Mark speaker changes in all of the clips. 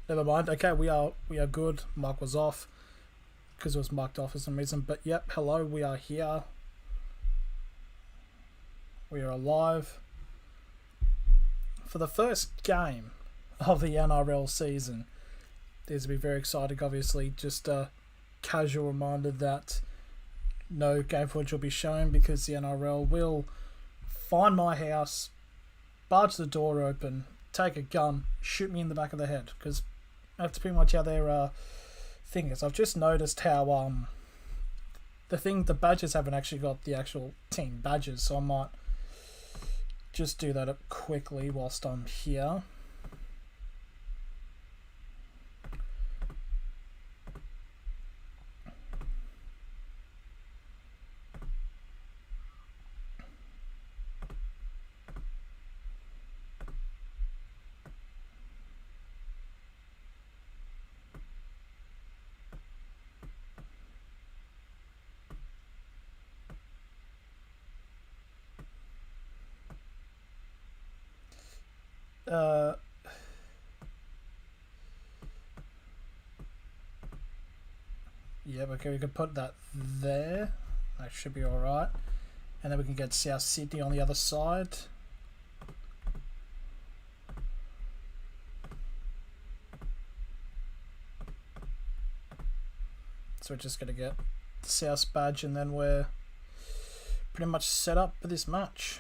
Speaker 1: Never mind. Okay, we are good. Mic was off because it was mic'd off for some reason. But yep, hello, we are here. We are alive for the first game of the NRL season. This will be very exciting, obviously. Just a casual reminder that no game footage will be shown because the NRL will find my house, barge the door open, take a gun, shoot me in the back of the head, because that's pretty much how their thing is. I've just noticed how the badges haven't actually got the actual team badges, so I might just do that up quickly whilst I'm here. Yep, okay, we can put that there. That should be alright. And then we can get South Sydney on the other side. So we're just going to get the South badge and then we're pretty much set up for this match.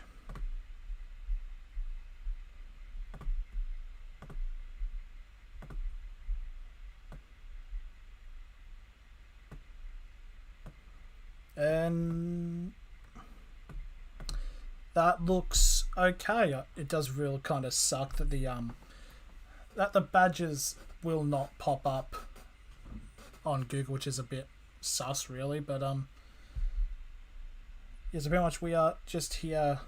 Speaker 1: And that looks okay. It does really kind of suck that the badges will not pop up on Google, which is a bit sus, really. But yeah, so pretty much we are just here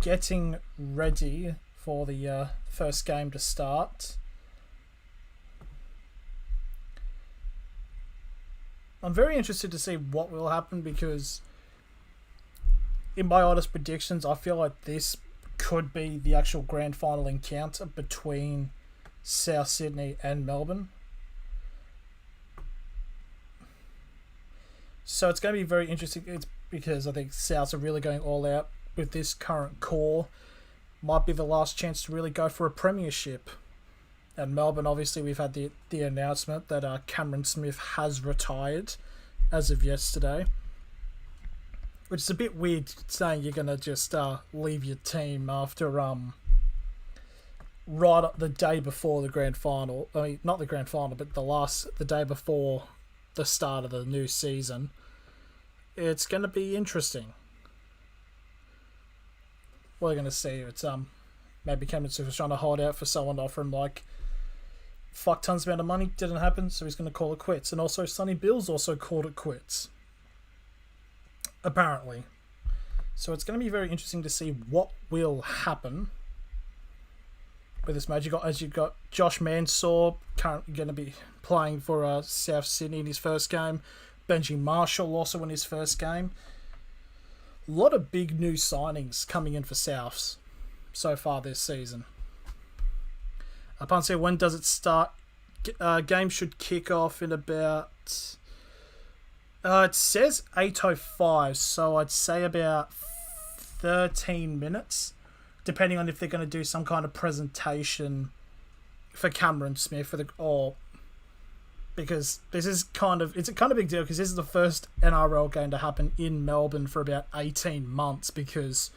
Speaker 1: getting ready for the first game to start. I'm very interested to see what will happen because, in my honest predictions, I feel like this could be the actual grand final encounter between South Sydney and Melbourne. So it's going to be very interesting. It's because I think Souths are really going all out with this current core. Might be the last chance to really go for a premiership. And Melbourne, obviously, we've had the announcement that Cameron Smith has retired as of yesterday. Which is a bit weird saying you're going to just leave your team after right up the day before the grand final. I mean, not the grand final, but the day before the start of the new season. It's going to be interesting. We're going to see. It's maybe Cameron Smith was trying to hold out for someone to offer him fuck tons amount of money. Didn't happen, so he's going to call it quits. And also Sonny Bill's also called it quits, apparently. So it's going to be very interesting to see what will happen with this match. You've got Josh Mansour currently going to be playing for South Sydney in his first game. Benji Marshall also in his first game. A lot of big new signings coming in for Souths so far this season. I can't say when does it start. Game should kick off in about... it says 8:05, so I'd say about 13 minutes, depending on if they're going to do some kind of presentation for Cameron Smith because this is it's a kind of big deal because this is the first NRL game to happen in Melbourne for about 18 months because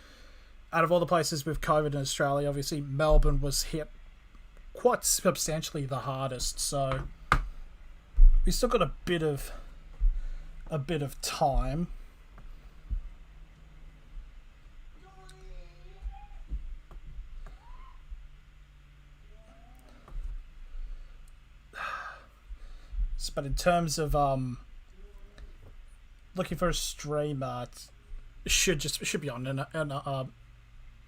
Speaker 1: out of all the places with COVID in Australia, obviously Melbourne was hit quite substantially the hardest, so we still got a bit of time. But in terms of looking for a stream, it should be on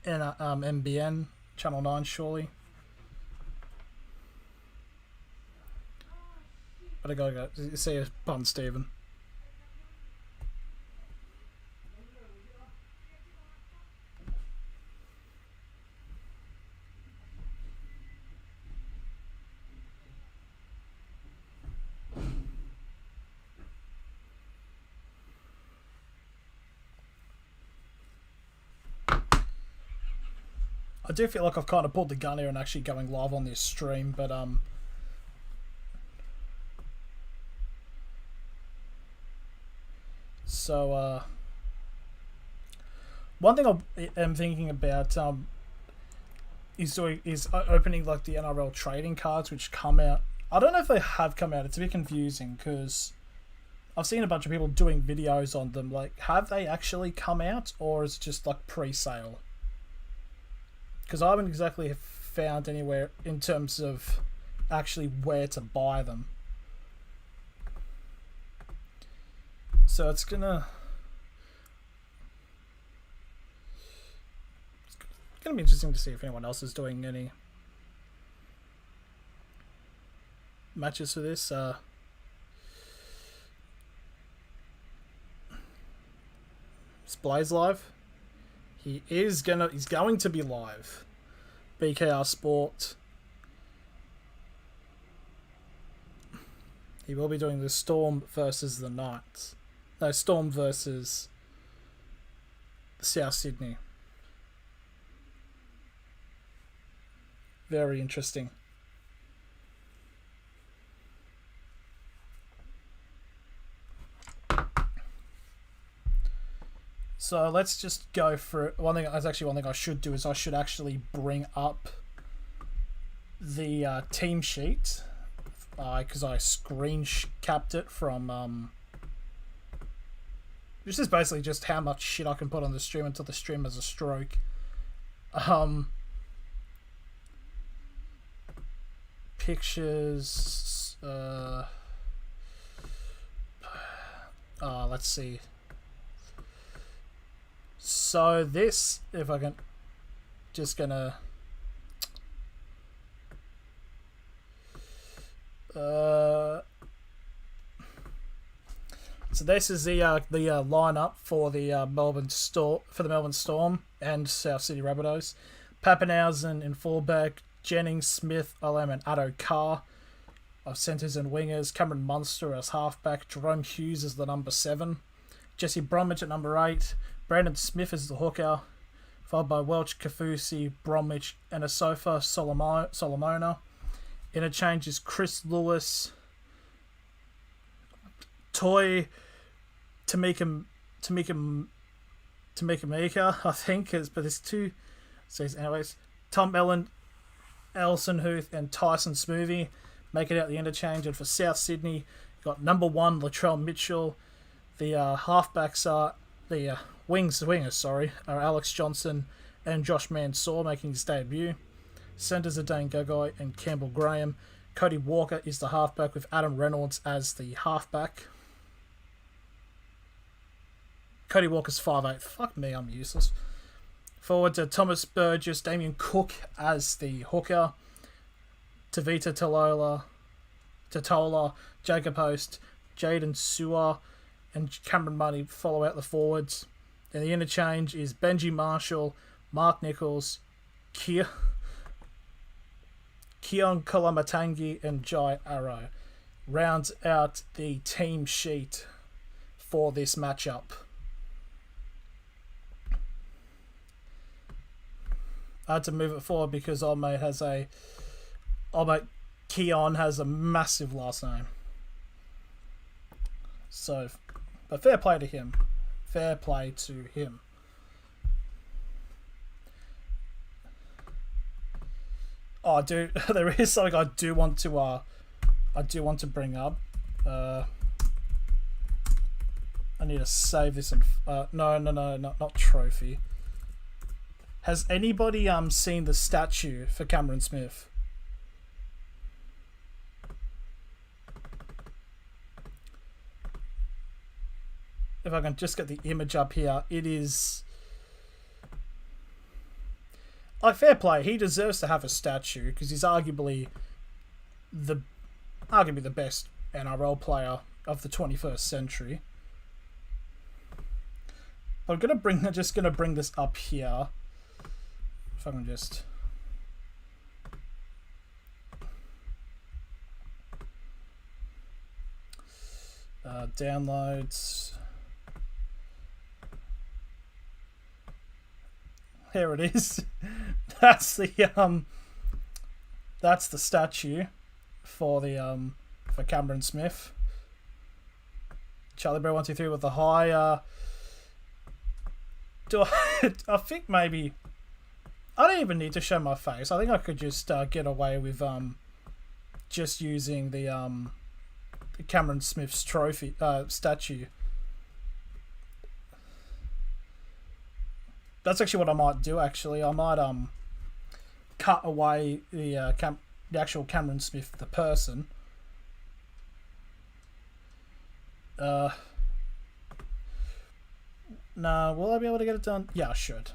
Speaker 1: NBN Channel 9 surely. But I gotta go. See you, Pun Stephen. I do feel like I've kind of pulled the gun here and actually going live on this stream, but so one thing I am thinking about is opening like the NRL trading cards, which come out. I don't know if they have come out. It's a bit confusing because I've seen a bunch of people doing videos on them. Like, have they actually come out, or is it just like pre-sale? Because I haven't exactly found anywhere in terms of actually where to buy them. So it's gonna be interesting to see if anyone else is doing any matches for this. Is Blaze live? He's going to be live. BKR Sport. He will be doing the Storm versus the Knights. No, Storm versus South Sydney. Very interesting. So let's just go for one thing. That's actually one thing I should do is I should actually bring up the team sheet because I screen capped it from. This is basically just how much shit I can put on the stream until the stream has a stroke. Pictures. Let's see. So this, if I can, just gonna. So this is the lineup for the Melbourne Storm and South Sydney Rabbitohs. Pappenhausen in fullback, Jennings, Smith, Alam and Addo Carr of centres and wingers. Cameron Munster as halfback. Jerome Hughes as the number 7. Jesse Bromwich at number 8. Brandon Smith as the hooker. Followed by Welch, Kafusi, Bromwich and Asofa Solomona. Interchange is Chris Lewis, Toy, Tamika, I think, but there's two. So anyways, Tom Ellen, Elson Huth and Tyson Smoothie make it out the interchange. And for South Sydney, you've got number 1 Latrell Mitchell. The halfbacks are the wingers are Alex Johnson and Josh Mansour making his debut. Centres are Dane Gagai and Campbell Graham. Cody Walker is the halfback with Adam Reynolds as the halfback. Cody Walker's 5'8". Fuck me, I'm useless. Forward to Thomas Burgess, Damien Cook as the hooker. Tavita Totola, Jacob Host, Jaden Sewer, and Cameron Money follow out the forwards. And the interchange is Benji Marshall, Mark Nichols, Keon Kalamatangi, and Jai Arrow. Rounds out the team sheet for this matchup. I had to move it forward because old mate Keon has a massive last name. So, but fair play to him. Fair play to him. Oh, dude, there is something I do want to bring up. I need to save this and no, not trophy. Has anybody seen the statue for Cameron Smith? If I can just get the image up here, it is. Fair play. He deserves to have a statue because he's arguably the best NRL player of the 21st century. But I'm just gonna bring this up here. If I can just. Downloads. Here it is. That's the statue for for Cameron Smith. Charlie Brown 123 with the high. I think maybe I don't even need to show my face. I think I could just get away with just using the Cameron Smith's trophy statue. That's actually what I might do. Actually, I might cut away the actual Cameron Smith, the person. Nah, will I be able to get it done? Yeah, I should.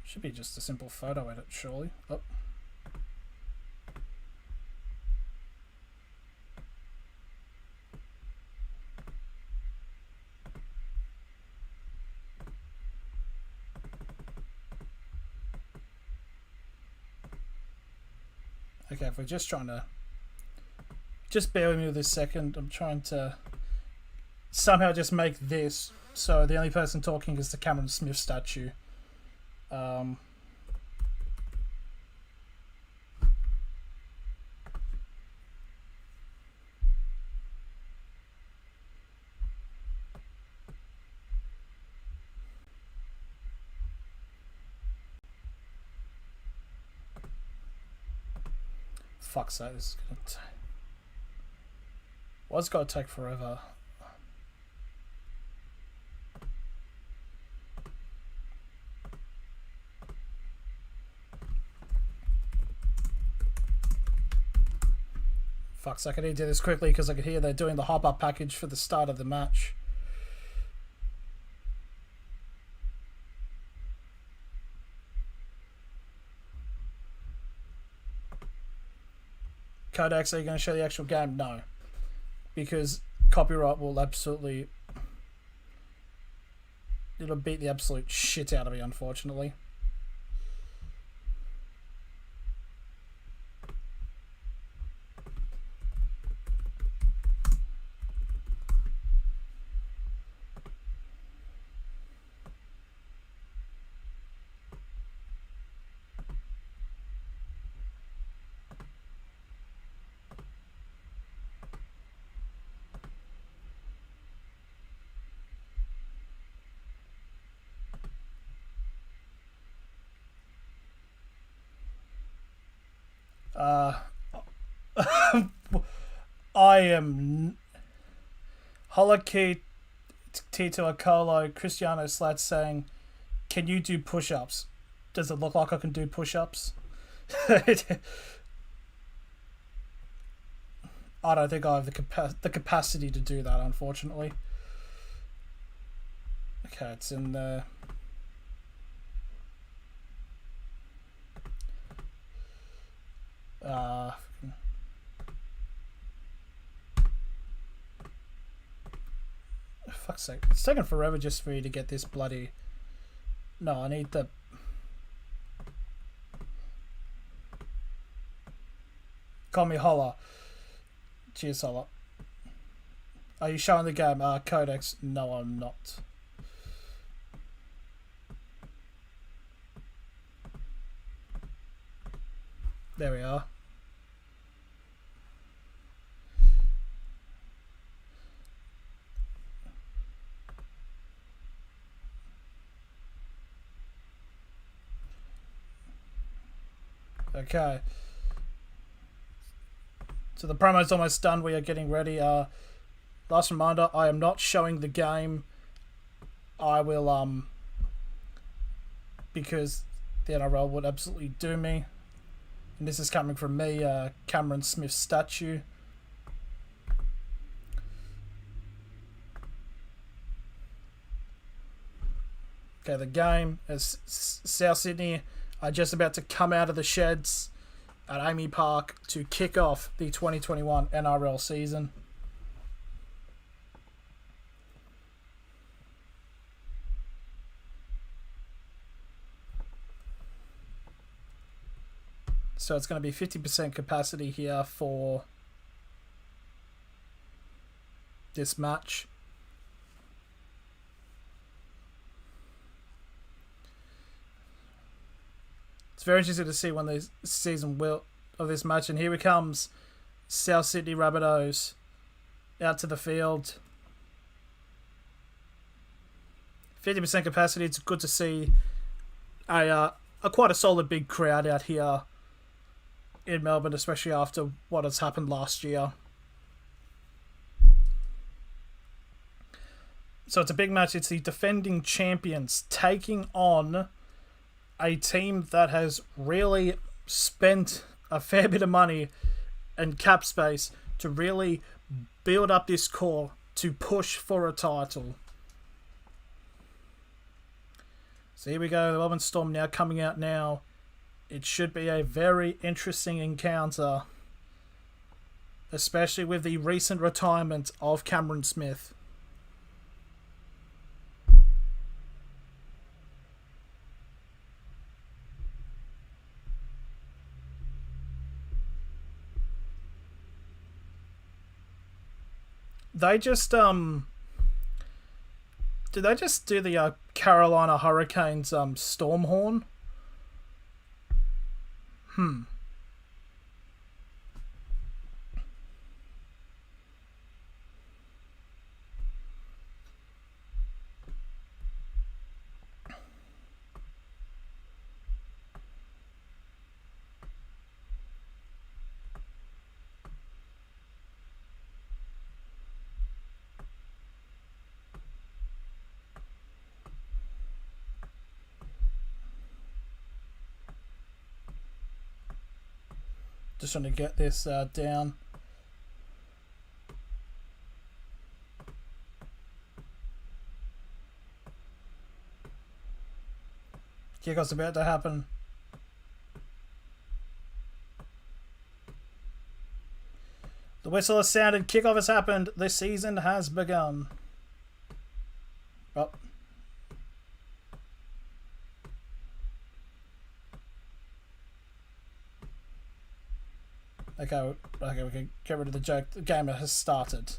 Speaker 1: Should be just a simple photo edit, surely. Oh. Okay, if we're just trying to... Just bear with me with this second. I'm trying to somehow just make this so the only person talking is the Cameron Smith statue. Fuck's sake, this is gonna take... Why's it gotta take forever? Fuck's sake, I need to do this quickly because I could hear they're doing the hop-up package for the start of the match. Codex, are you going to show the actual game? No. Because copyright will absolutely... It'll beat the absolute shit out of me, unfortunately. I am Holokey Tito Acolo Cristiano Slat saying, can you do push-ups? Does it look like I can do push-ups? I don't think I have the capacity to do that, unfortunately. Okay, it's in the... fuck's sake. It's taken forever just for you to get this bloody... No, I need the... Call me Holla. Cheers, Holla. Are you showing the game? Codex? No, I'm not. There we are. Okay. So the promo's almost done. We are getting ready. Last reminder, I am not showing the game. I will, because the NRL would absolutely do me. And this is coming from me, Cameron Smith statue. Okay, the game is South Sydney are just about to come out of the sheds at Amy Park to kick off the 2021 NRL season. So it's going to be 50% capacity here for this match. It's very interesting to see when this season will of this match. And here he comes, South Sydney Rabbitohs out to the field. 50% capacity. It's good to see a quite a solid big crowd out here in Melbourne, especially after what has happened last year. So it's a big match. It's the defending champions taking on a team that has really spent a fair bit of money and cap space to really build up this core to push for a title. So here we go. The Melbourne Storm now coming out now. It should be a very interesting encounter, especially with the recent retirement of Cameron Smith. They just did they just do the Carolina Hurricanes storm horn? Just trying to get this down. Kickoff's about to happen. The whistle has sounded. Kickoff has happened. The season has begun. Oh. Okay, we can get rid of the joke. The game has started.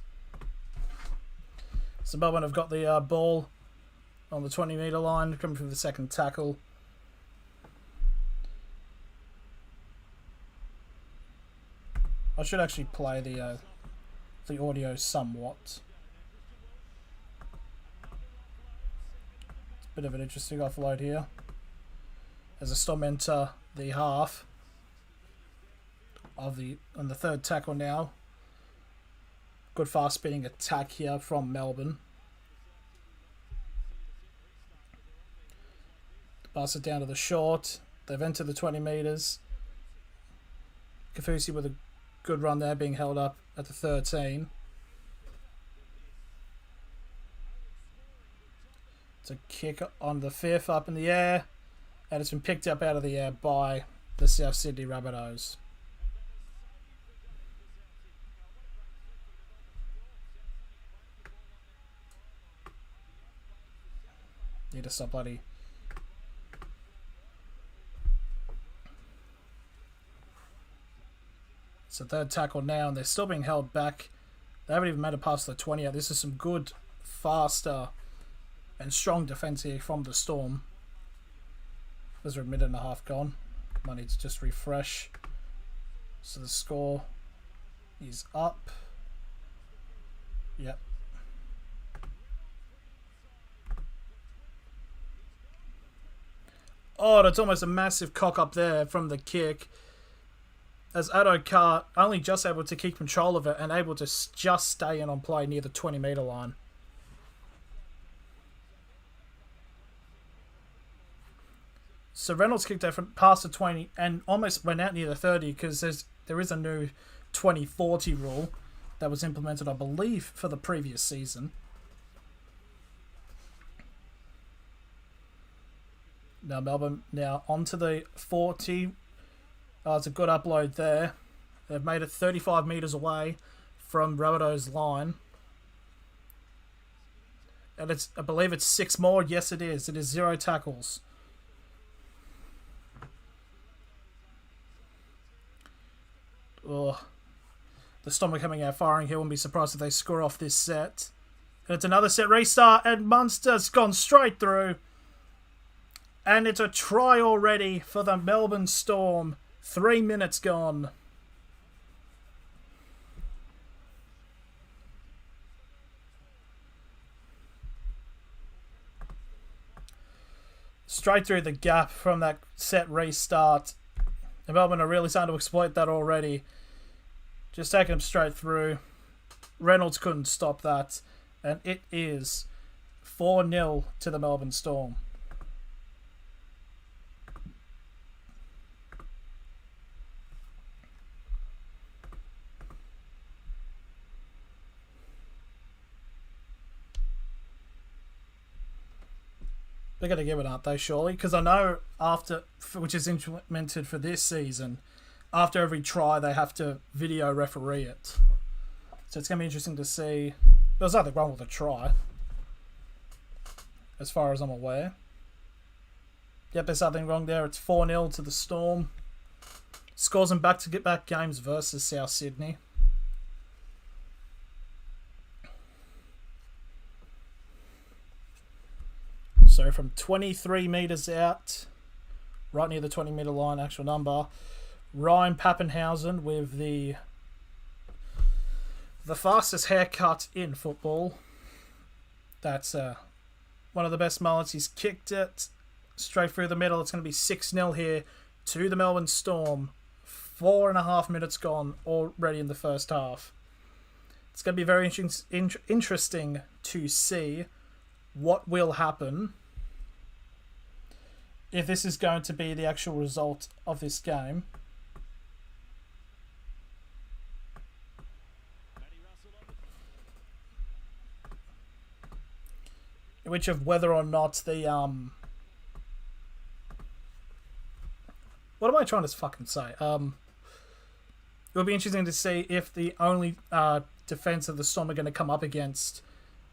Speaker 1: So Melbourne have got the ball on the 20-metre line, coming from the second tackle. I should actually play the audio somewhat. It's a bit of an interesting offload here. As the Storm enter the half on the third tackle now. Good fast spinning attack here from Melbourne. Pass it down to the short. They've entered the 20 metres. Kafusi with a good run there, being held up at the 13. It's a kick on the 5th up in the air. And it's been picked up out of the air by the South Sydney Rabbitohs. Need to stop bloody. It's the third tackle now, and they're still being held back. They haven't even made it past the 20 yet. This is some good, faster, and strong defense here from the Storm. There's a minute and a half gone. Might need to just refresh. So the score is up. Yep. Oh, that's almost a massive cock up there from the kick. As Addo-Carr only just able to keep control of it and able to just stay in on play near the 20-metre line. So Reynolds kicked out past the 20 and almost went out near the 30 because there is a new 20-40 rule that was implemented, I believe, for the previous season. Now Melbourne now onto the 40. It's a good upload there. They've made it 35 metres away from Rabbitohs' line. And I believe it's 6 more. Yes, it is. It is 0 tackles. Oh, the Storm are coming out firing here. Wouldn't be surprised if they score off this set. And it's another set restart, and Munster's gone straight through. And it's a try already for the Melbourne Storm. 3 minutes gone. Straight through the gap from that set restart. The Melbourne are really starting to exploit that already. Just taking them straight through. Reynolds couldn't stop that. And it is 4-0 to the Melbourne Storm. They're going to give it, aren't they, surely? Because I know after, which is implemented for this season, after every try they have to video referee it. So it's going to be interesting to see. There was nothing wrong with the try, as far as I'm aware. Yep, there's nothing wrong there. It's 4-0 to the Storm. Scores them back to get back games versus South Sydney. So from 23 metres out, right near the 20-metre line, actual number, Ryan Pappenhausen with the fastest haircut in football. That's one of the best mullets. He's kicked it straight through the middle. It's going to be 6-0 here to the Melbourne Storm. 4.5 minutes gone already in the first half. It's going to be very interesting to see what will happen if this is going to be the actual result of this game. Which of whether or not the what am I trying to fucking say? It'll be interesting to see if the only defense of the Storm are going to come up against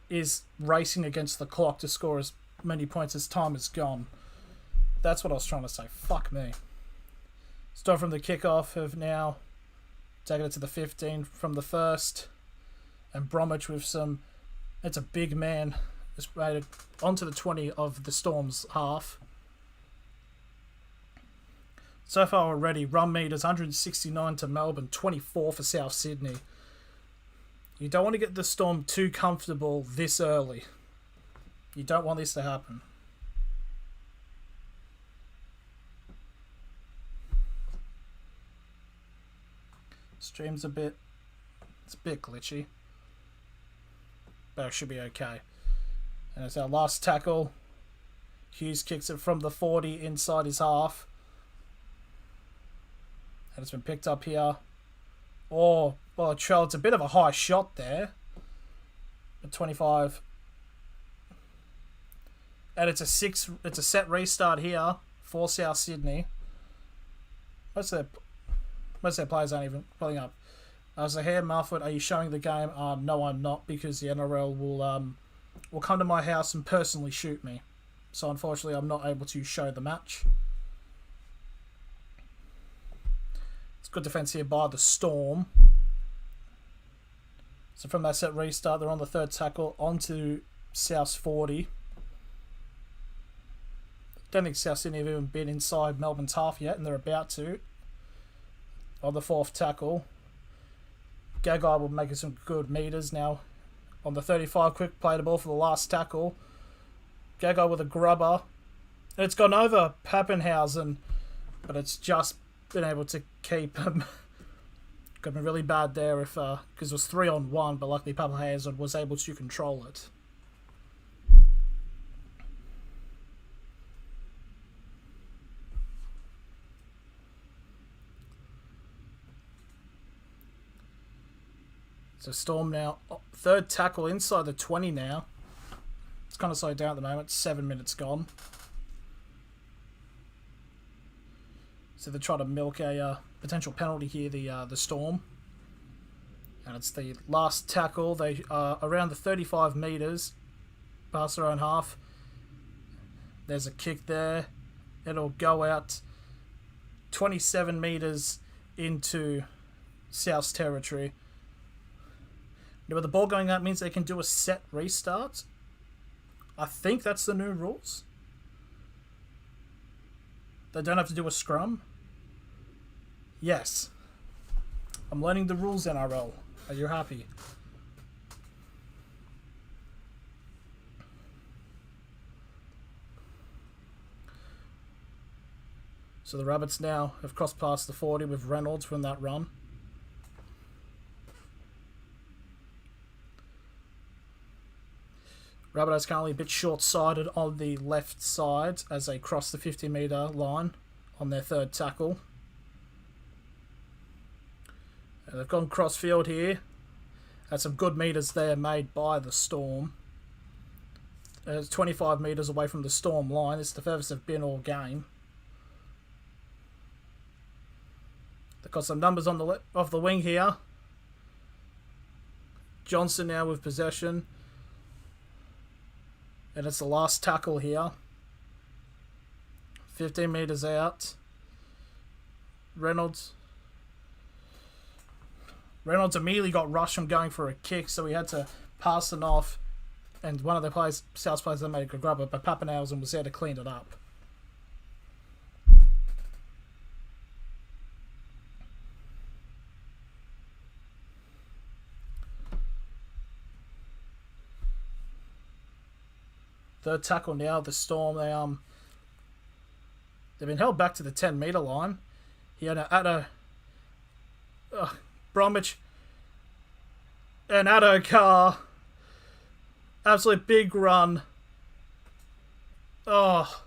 Speaker 1: is racing against the clock to score as many points as time is gone. That's what I was trying to say. Fuck me. Start from the kickoff have now taken it to the 15 from the first. And Bromwich with some... It's a big man. It's rated onto the 20 of the Storm's half. So far already, run meters 169 to Melbourne, 24 for South Sydney. You don't want to get the Storm too comfortable this early. You don't want this to happen. Stream's it's a bit glitchy. But it should be okay. And it's our last tackle. Hughes kicks it from the 40 inside his half. And it's been picked up here. Oh, well, it's a bit of a high shot there. At 25. And it's a set restart here for South Sydney. Most of their players aren't even pulling up. So here, Marfoot, are you showing the game? No, I'm not, because the NRL will come to my house and personally shoot me. So unfortunately, I'm not able to show the match. It's good defense here by the Storm. So from that set restart, they're on the third tackle onto South's 40. Don't think South Sydney have even been inside Melbourne's half yet, and they're about to. On the fourth tackle, Gagai will make some good meters now. On the 35, quick play the ball for the last tackle. Gagai with a grubber. And it's gone over Pappenhausen, but it's just been able to keep him. Could have been really bad there if because it was 3-on-1, but luckily Pappenhausen was able to control it. So Storm now, third tackle inside the 20 now. It's kind of slowed down at the moment. 7 minutes gone. So they're trying to milk a potential penalty here, the Storm. And it's the last tackle. They are around the 35 metres past their own half. There's a kick there. It'll go out 27 metres into South's territory. Now, with the ball going out means they can do a set restart. I think that's the new rules. They don't have to do a scrum? Yes. I'm learning the rules, NRL. Are you happy? So the Rabbits now have crossed past the 40 with Reynolds from that run. Rabbitohs currently a bit short-sighted on the left side as they cross the 50-metre line on their third tackle. And they've gone cross-field here. Had some good metres there made by the Storm. It's 25 metres away from the Storm line. It's the furthest they've been all game. They've got some numbers on the off the wing here. Johnson now with possession. And it's the last tackle here. 15 metres out. Reynolds immediately got rushed from going for a kick, so he had to pass it off. And one of the players, South players, made a good grab it, but Pappenhausen was there to clean it up. Third tackle now, the Storm. They've been held back to the 10-metre line. He had Bromwich and Addo-Carr. Absolute big run. Oh,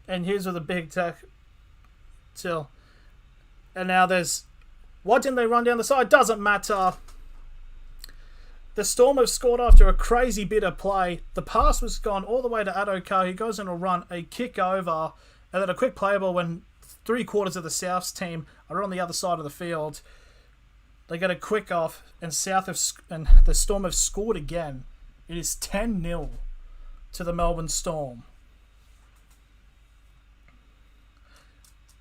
Speaker 1: and here's with a big tackle. And now there's... Why didn't they run down the side? Doesn't matter. The Storm have scored after a crazy bit of play. The pass was gone all the way to Addo-Carr. He goes on a run, a kick over, and then a quick play ball when 3/4 of the South's team are on the other side of the field. They get a quick off, and the Storm have scored again. It is 10-0 to the Melbourne Storm.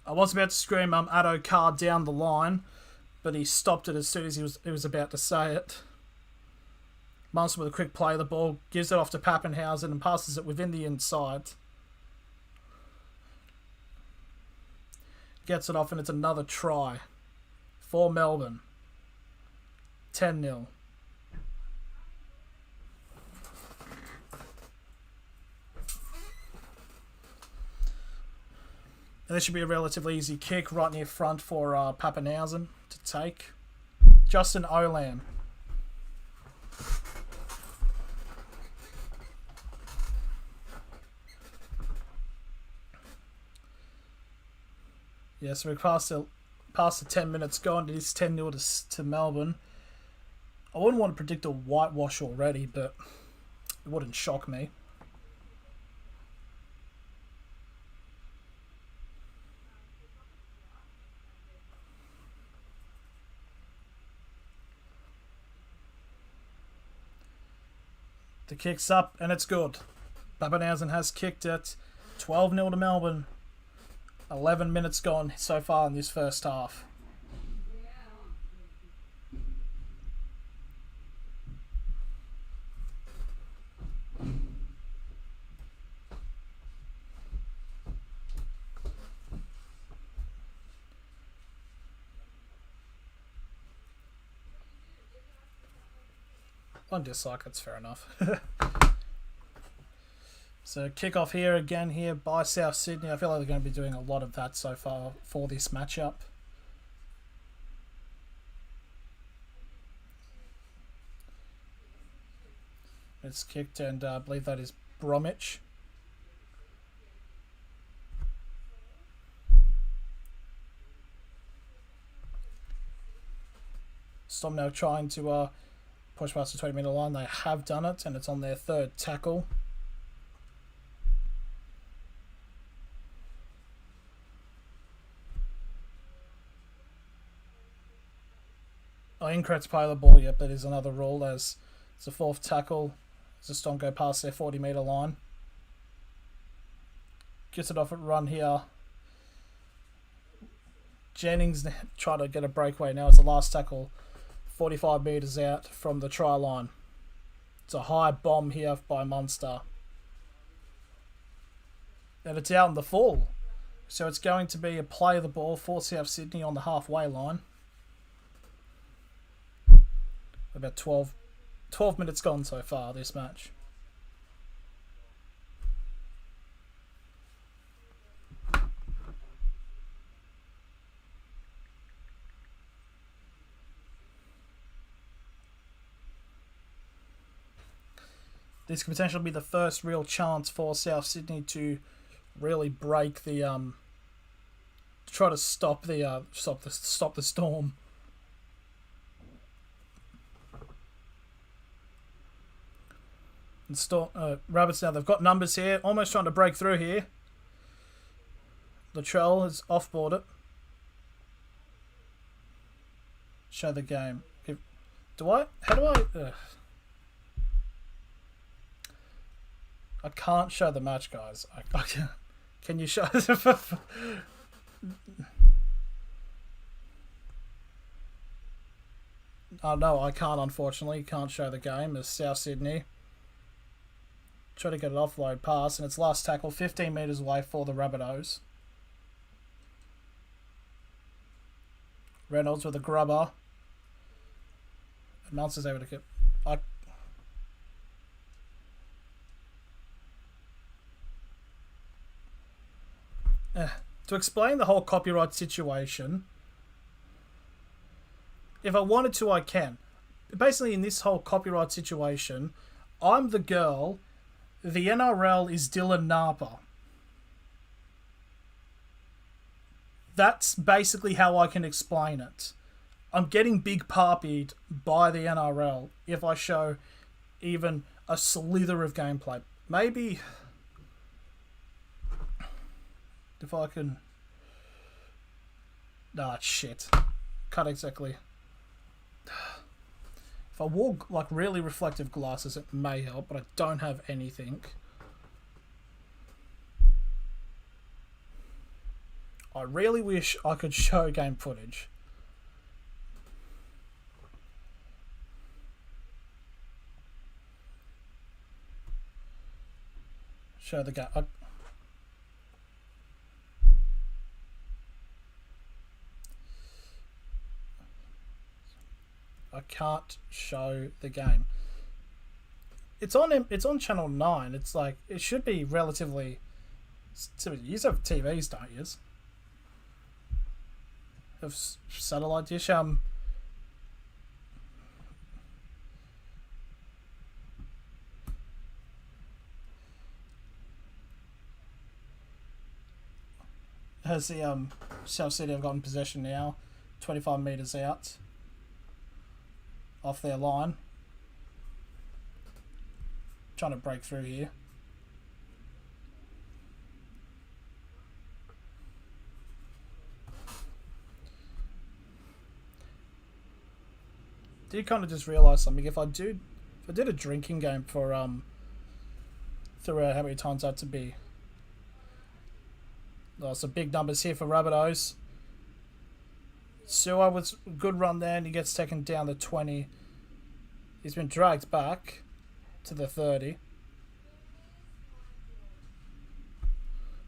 Speaker 1: I was about to scream Addo-Carr down the line, but he stopped it as soon as he was about to say it. Munson with a quick play, the ball gives it off to Pappenhausen and passes it within the inside. Gets it off and it's another try for Melbourne. 10-0. And this should be a relatively easy kick right near front for Pappenhausen to take. Justin Olam. Yeah, so we're past the 10 minutes gone. It is 10-0 to Melbourne. I wouldn't want to predict a whitewash already, but it wouldn't shock me. The kick's up, and it's good. Pappenhausen has kicked it. 12-0 to Melbourne. 11 minutes gone so far in this first half. One dislike, that's fair enough. So kick-off here again here by South Sydney. I feel like they're going to be doing a lot of that so far for this matchup. It's kicked and I believe that is Bromwich. Storm now trying to push past the 20-metre line. They have done it and it's on their third tackle. Incorrect play of the ball, yep, that is another rule as it's a fourth tackle. As the Storm go past their 40-metre line. Gets it off at run here. Jennings trying to get a breakaway now. It's the last tackle, 45 metres out from the try line. It's a high bomb here by Munster. And it's out in the full. So it's going to be a play of the ball for South Sydney on the halfway line. About 12 minutes gone so far this match. This could potentially be the first real chance for South Sydney to really break the try to stop the Storm. And Rabbits now, they've got numbers here, almost trying to break through here. Latrell has off-board it. Show the game. How do I? Ugh. I can't show the match, guys. I can't. Can you show? Oh no, I can't. Unfortunately, can't show the game as South Sydney try to get an offload pass, and it's last tackle 15 metres away for the Rabbitohs. Reynolds with a grubber. And Mounts is able to get. To explain the whole copyright situation, if I wanted to, I can. Basically, in this whole copyright situation, I'm the girl, the NRL is Dylan Napa. That's basically how I can explain it. I'm getting big papied by the NRL if I show even a slither of gameplay. Maybe if I can... Ah, shit. Can't exactly... If I wore like really reflective glasses, it may help, but I don't have anything. I really wish I could show game footage. Show the game. I can't show the game. It's on channel 9. It's like it should be relatively. You have TVs, don't you? Have satellite dish. Has the South City have gotten possession now, 25 metres out off their line. Trying to break through here. Did kind of just realise something. If I did a drinking game for throughout how many times that to be. Oh, some big numbers here for Rabbitohs. Sewer with a good run there, and he gets taken down to 20. He's been dragged back to the 30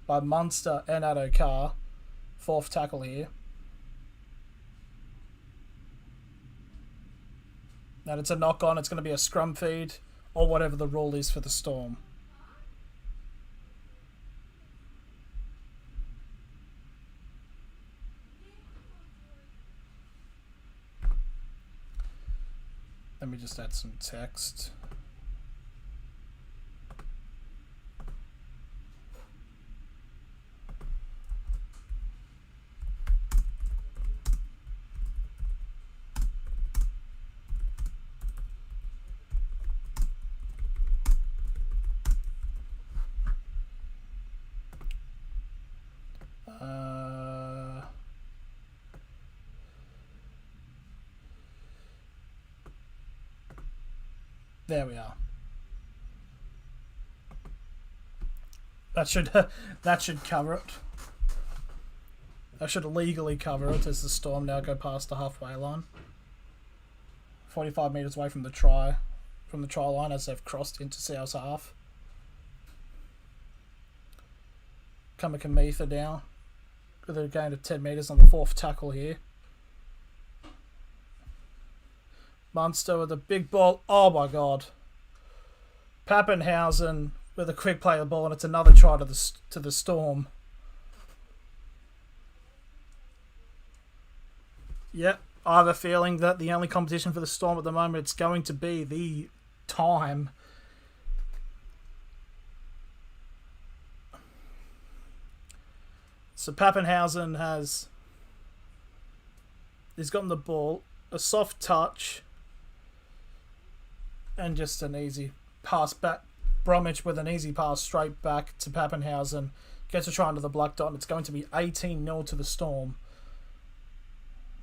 Speaker 1: by Munster and Addo-Carr. Fourth tackle here. And it's a knock on. It's going to be a scrum feed or whatever the rule is for the Storm. Let me just add some text. There we are. That should cover it. That should legally cover it as the Storm now go past the halfway line. 45 metres away from the try line as they've crossed into South's half. Kamikamitha now. with a gain of 10 metres on the 4th tackle here. Munster with a big ball. Oh my god. Pappenhausen with a quick play of the ball, and it's another try to the Storm. Yep, I have a feeling that the only competition for the Storm at the moment, it's going to be the time. So Pappenhausen he's gotten the ball, a soft touch, and just an easy pass back. Bromwich with an easy pass straight back to Pappenhausen. Gets a try under the black dot, and it's going to be 18-0 to the Storm.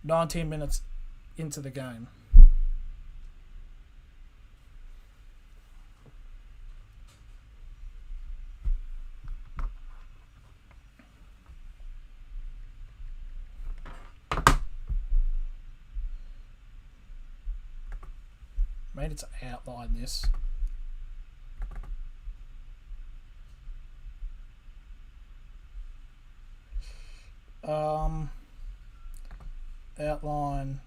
Speaker 1: 19 minutes into the game. Made it to outline this. Outline.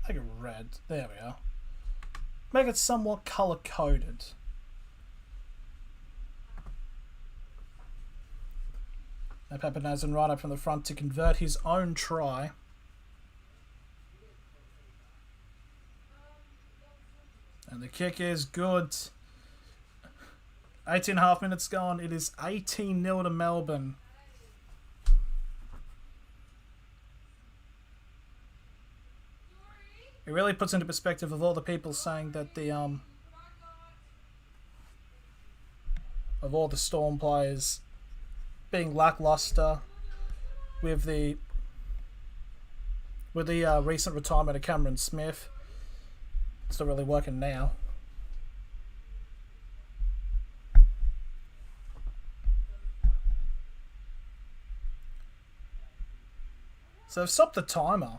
Speaker 1: Make it red. There we are. Make it somewhat colour coded. Now Pappenhausen right up from the front to convert his own try. And the kick is good. 18.5 minutes gone. It is 18-0 to Melbourne. It really puts into perspective of all the people saying that of all the Storm players being lackluster with the recent retirement of Cameron Smith. It's not really working now. So they've stopped the timer.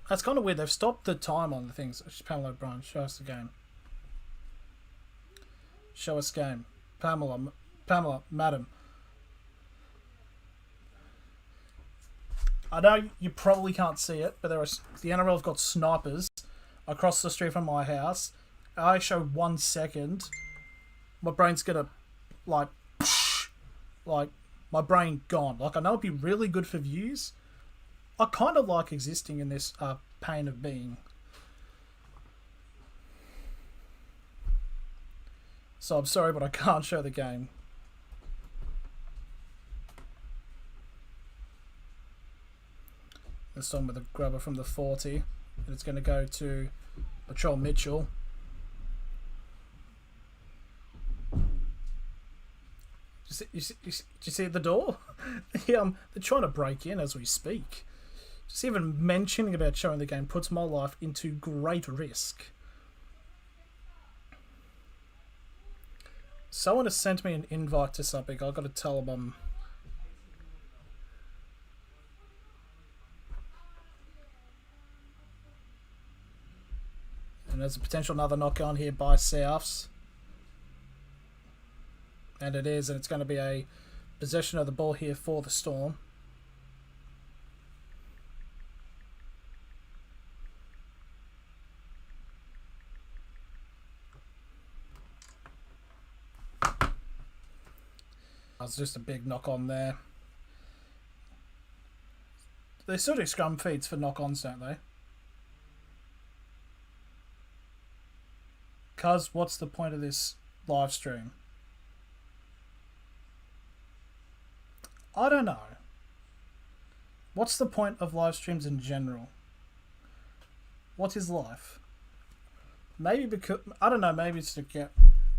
Speaker 1: That's kind of weird. They've stopped the time on the things. Pamela O'Brien, show us the game. Show us game. Pamela, madam. I know you probably can't see it, but the NRL have got snipers across the street from my house. I show 1 second. My brain's gonna, like my brain gone. Like, I know it'd be really good for views. I kind of like existing in this pain of being. So I'm sorry, but I can't show the game. This time with a grubber from the 40. And it's going to go to Latrell Mitchell. Do you see the door? They're trying to break in as we speak. Just even mentioning about showing the game puts my life into great risk. Someone has sent me an invite to something. I've got to tell them and there's a potential another knock on here by Souths. And it is, and it's going to be a possession of the ball here for the Storm. That's just a big knock on there. They still do scrum feeds for knock-ons, don't they? Cuz, what's the point of this live stream? I don't know. What's the point of live streams in general? What is life? Maybe because, I don't know, maybe it's to get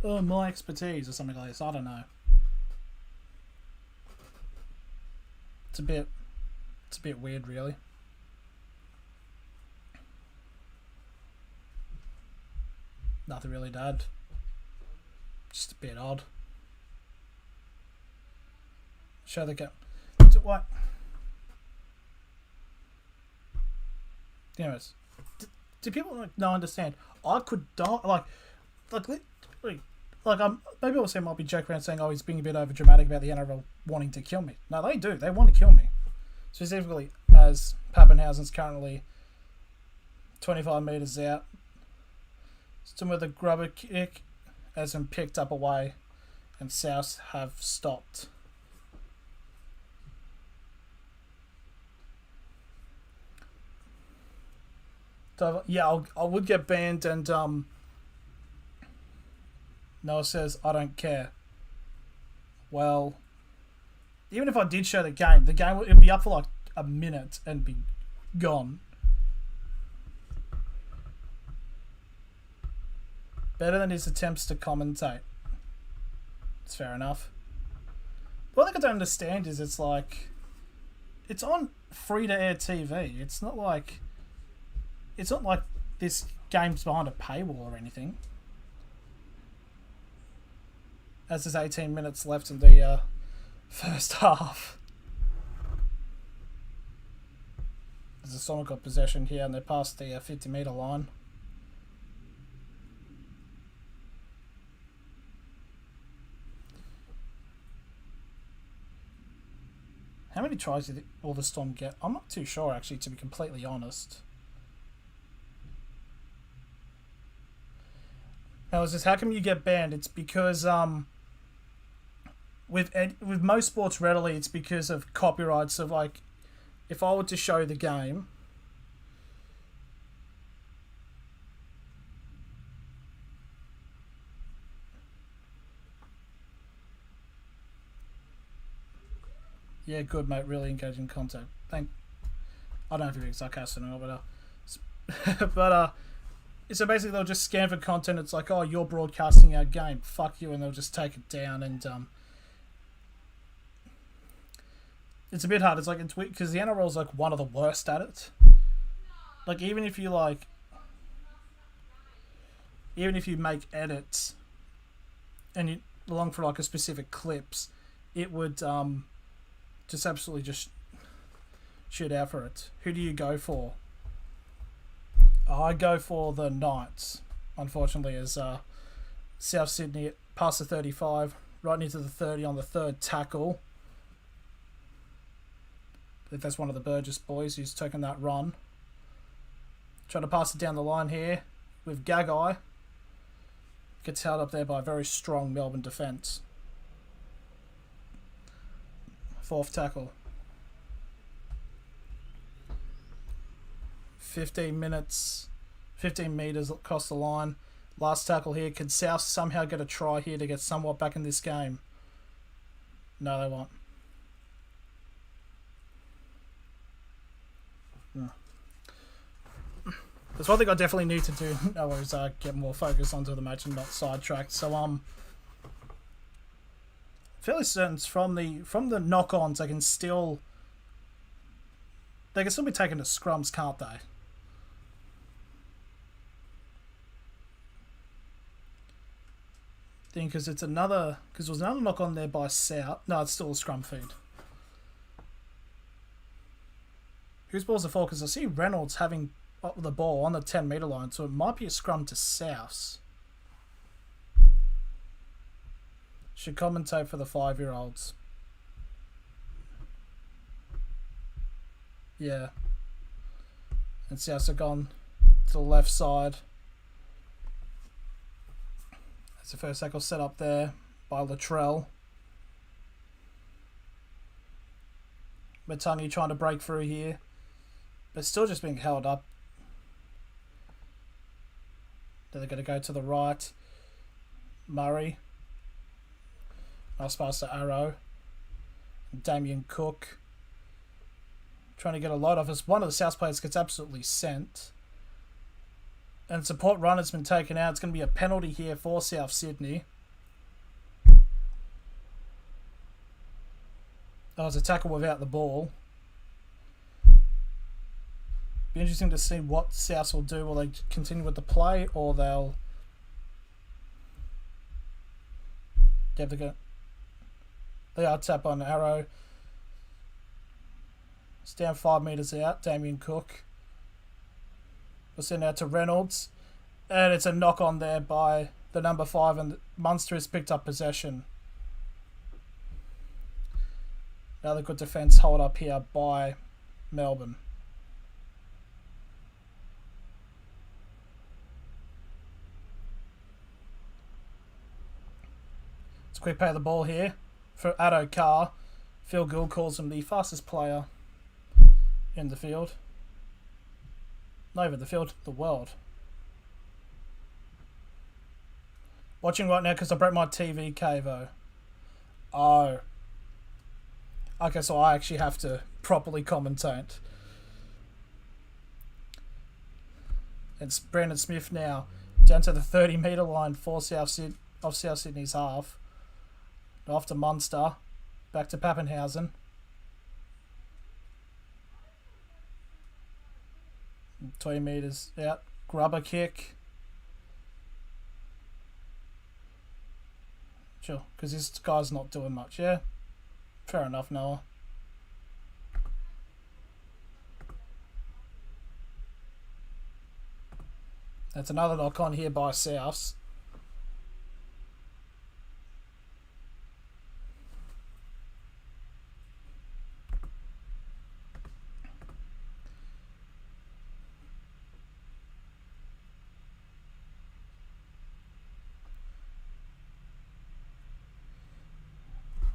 Speaker 1: my expertise or something like this. I don't know. It's a bit weird, really. Nothing really, Dad. Just a bit odd. Show the gap. What? Anyways, do people not understand? I could die like like maybe also might be joking around saying, oh, he's being a bit over dramatic about the NRL wanting to kill me. No, they do. They want to kill me. Specifically, as Pappenhausen's currently 25 metres out. Still with a grubber kick has been picked up away, and South have stopped. So, yeah, I would get banned, and Noah says, I don't care. Well, even if I did show the game would be up for like a minute and be gone. Better than his attempts to commentate. It's fair enough. What I don't understand is it's like, it's on free-to-air TV. It's not like this game's behind a paywall or anything. As there's 18 minutes left in the first half. There's a Storm got possession here, and they're past the 50-metre line. How many tries did all the Storm get? I'm not too sure, actually, to be completely honest. Now, is this, how come you get banned? It's because with most sports readily, it's because of copyright. So, like, if I were to show the game, yeah, good mate, really engaging content. I don't know if you're being sarcastic or not, but so basically they'll just scan for content. It's like, oh, you're broadcasting our game, fuck you, and they'll just take it down. And it's a bit hard. It's like, it's weird because the NRL is like one of the worst at it. Like, even if you make edits and you along for like a specific clips, it would just absolutely just shoot out for it. Who do you go for? I go for the Knights, unfortunately, as South Sydney past the 35, right into the 30 on the third tackle. I think that's one of the Burgess boys who's taken that run. Trying to pass it down the line here with Gagai. Gets held up there by a very strong Melbourne defence. Fourth tackle. 15 minutes, 15 metres across the line. Last tackle here. Could South somehow get a try here to get somewhat back in this game? No, they won't. No. That's one thing I definitely need to do. No, is get more focus onto the match and not sidetracked. So fairly certain from the knock-ons they can still be taken to scrums, can't they? Because there was another knock on there by South. No, it's still a scrum feed. Whose ball's the for? Because I see Reynolds having up the ball on the 10-metre line, so it might be a scrum to Souths. Should commentate for the 5-year-olds. Yeah. And Souths have gone to the left side. That's the first tackle set up there by Latrell. Matangi trying to break through here, but still just being held up. Then they're going to go to the right. Murray. Nice pass to Arrow. Damien Cook. Trying to get a lot of us. One of the South players gets absolutely sent. And support run has been taken out. It's going to be a penalty here for South Sydney. Oh, it's a tackle without the ball. Be interesting to see what South will do. Will they continue with the play, or they'll get the go? They are tap on Arrow. It's down 5 metres out. Damien Cook. We'll send out to Reynolds. And it's a knock on there by the number 5, and Munster has picked up possession. Another good defence hold up here by Melbourne. It's a quick play of the ball here for Addo Carr. Phil Gould calls him the fastest player in the field. Not even the field, the world. Watching right now because I broke my TV cable. Oh. Okay, so I actually have to properly commentate. It's Brandon Smith now down to the 30-metre line for South Sydney's half. Off to Munster. Back to Pappenhausen. $20 metres out. Grubber kick. Sure, because this guy's not doing much, yeah? Fair enough, Noah. That's another knock on here by Souths.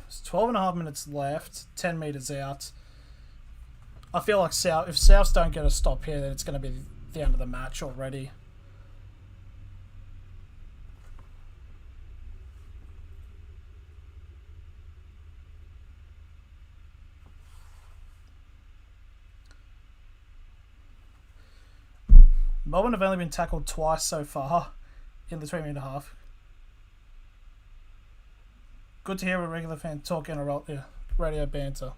Speaker 1: There's 12.5 minutes left, 10 metres out. I feel like if Souths don't get a stop here, then it's going to be the end of the match already. Melbourne have only been tackled twice so far in the 3-metre half. Good to hear a regular fan talk NRL radio banter.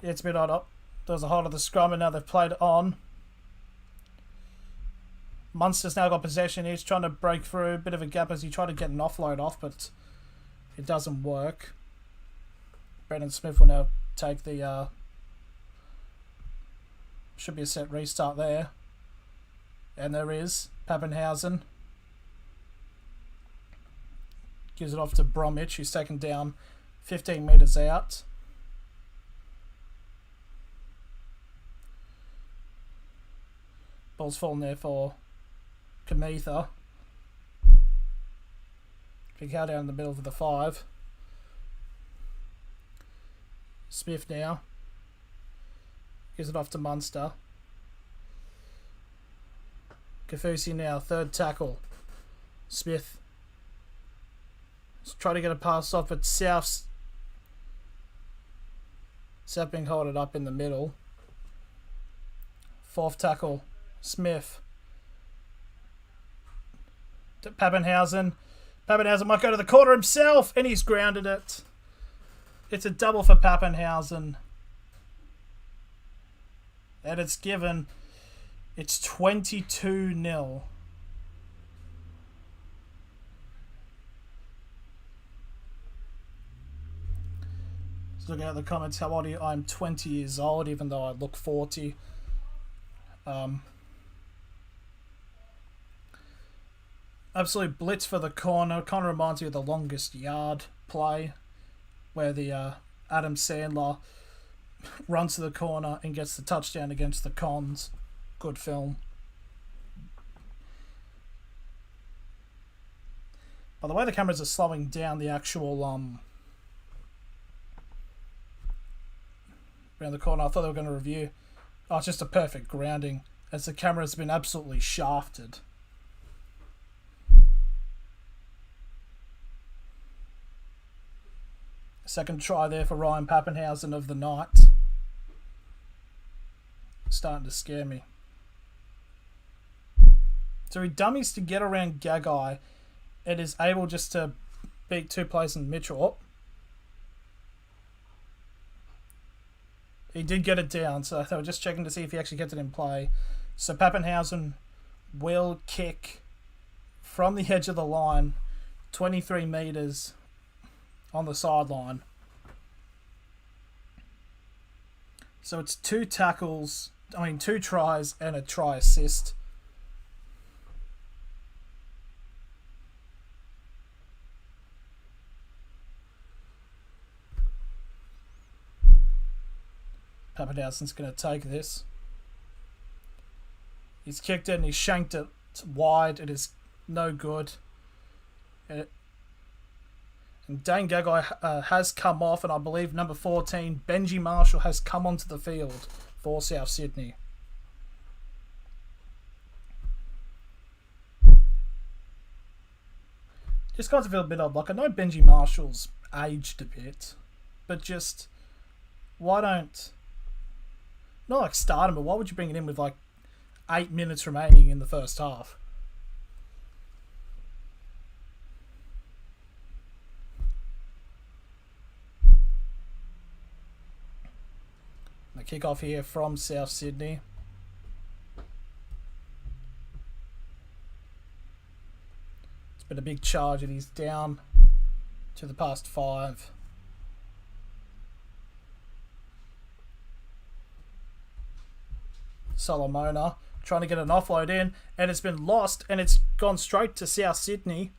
Speaker 1: Yeah, it's a bit odd up. There was a hold of the scrum and now they've played on. Munster's now got possession. He's trying to break through. A bit of a gap as he tried to get an offload off, but it doesn't work. Brandon Smith will now take the... should be a set restart there. And there is. Pappenhausen gives it off to Bromwich, who's taken down 15 metres out. Ball's fallen there for Kamitha. Big held down in the middle for the 5. Smith now gives it off to Munster. Kafusi now, third tackle. Smith. Let's try to get a pass off, but South being holded up in the middle. Fourth tackle. Smith. Pappenhausen. Pappenhausen might go to the corner himself, and he's grounded it. It's a double for Pappenhausen. And it's given... It's 22-0. Just looking at the comments, how old are you? I'm 20 years old, even though I look 40. Absolute blitz for the corner. Kind of reminds me of the longest yard play, where the Adam Sandler runs to the corner and gets the touchdown against the Cons. Good film. By the way, the cameras are slowing down the actual around the corner. I thought they were going to review. Oh, it's just a perfect grounding, as the camera's been absolutely shafted. Second try there for Ryan Pappenhausen of the night. Starting to scare me. So he dummies to get around Gagai and is able just to beat 2 players in Mitchell. He did get it down, so they were just checking to see if he actually kept it in play. So Pappenhausen will kick from the edge of the line, 23 metres on the sideline. So it's 2 tries and a try assist. Pappenhausen's going to take this. He's kicked it and he's shanked it wide. It is no good. And Dane Gagai has come off, and I believe number 14, Benji Marshall, has come onto the field for South Sydney. Just got to feel a bit odd. Like, I know Benji Marshall's aged a bit, but just, why don't, not like start him, but why would you bring it in with like 8 minutes remaining in the first half? The kick-off here from South Sydney. It's been a big charge and he's down to the past 5. Solomona trying to get an offload in, and it's been lost, and it's gone straight to South Sydney.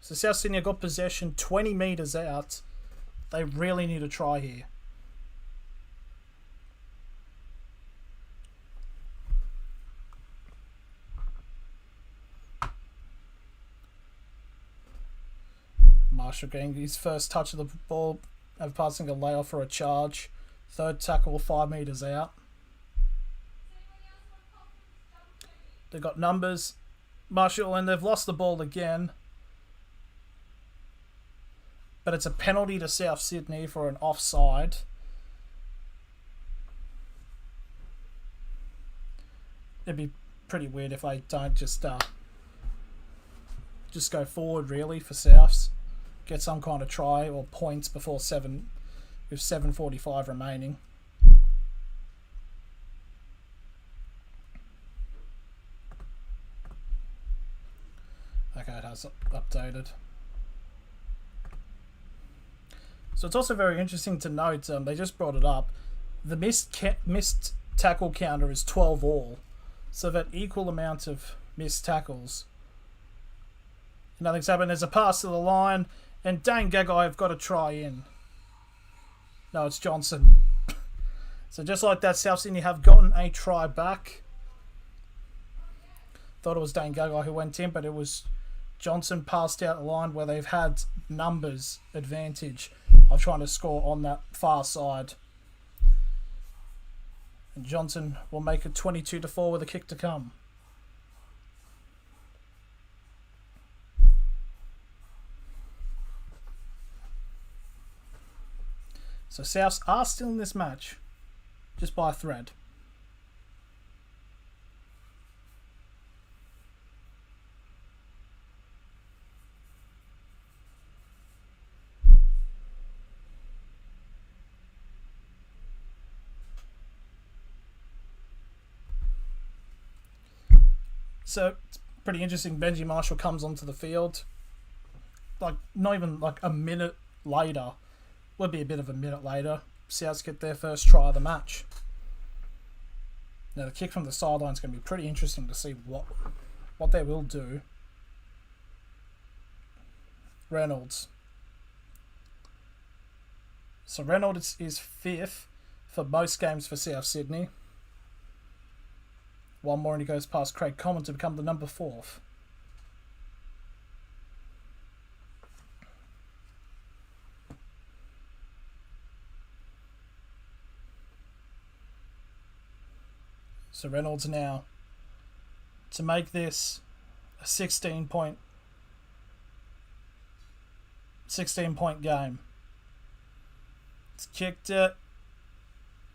Speaker 1: So South Sydney have got possession 20 metres out. They really need a try here. Marshall getting his first touch of the ball, of passing a layoff for a charge. Third tackle 5 metres out. They've got numbers. Marshall, and they've lost the ball again. But it's a penalty to South Sydney for an offside. It'd be pretty weird if they don't just go forward, really, for Souths. Get some kind of try or points before 7, with 7:45 remaining. Okay, it has updated. So it's also very interesting to note, they just brought it up, the missed tackle counter is 12 all. So that equal amount of missed tackles. Nothing's happened. There's a pass to the line, and Dane Gagai have got a try in. No, it's Johnson. So just like that, South Sydney have gotten a try back. Thought it was Dane Gagai who went in, but it was Johnson passed out the line where they've had numbers advantage of trying to score on that far side. And Johnson will make it 22-4 with a kick to come. So Souths are still in this match, just by a thread. So it's pretty interesting. Benji Marshall comes onto the field, like not even like a minute later. Would be a bit of a minute later. Souths get their first try of the match. Now the kick from the sideline is going to be pretty interesting to see what they will do. Reynolds. So Reynolds is 5th for most games for South Sydney. One more and he goes past Craig Common to become the number 4th. So Reynolds now to make this a 16-point game. He's kicked it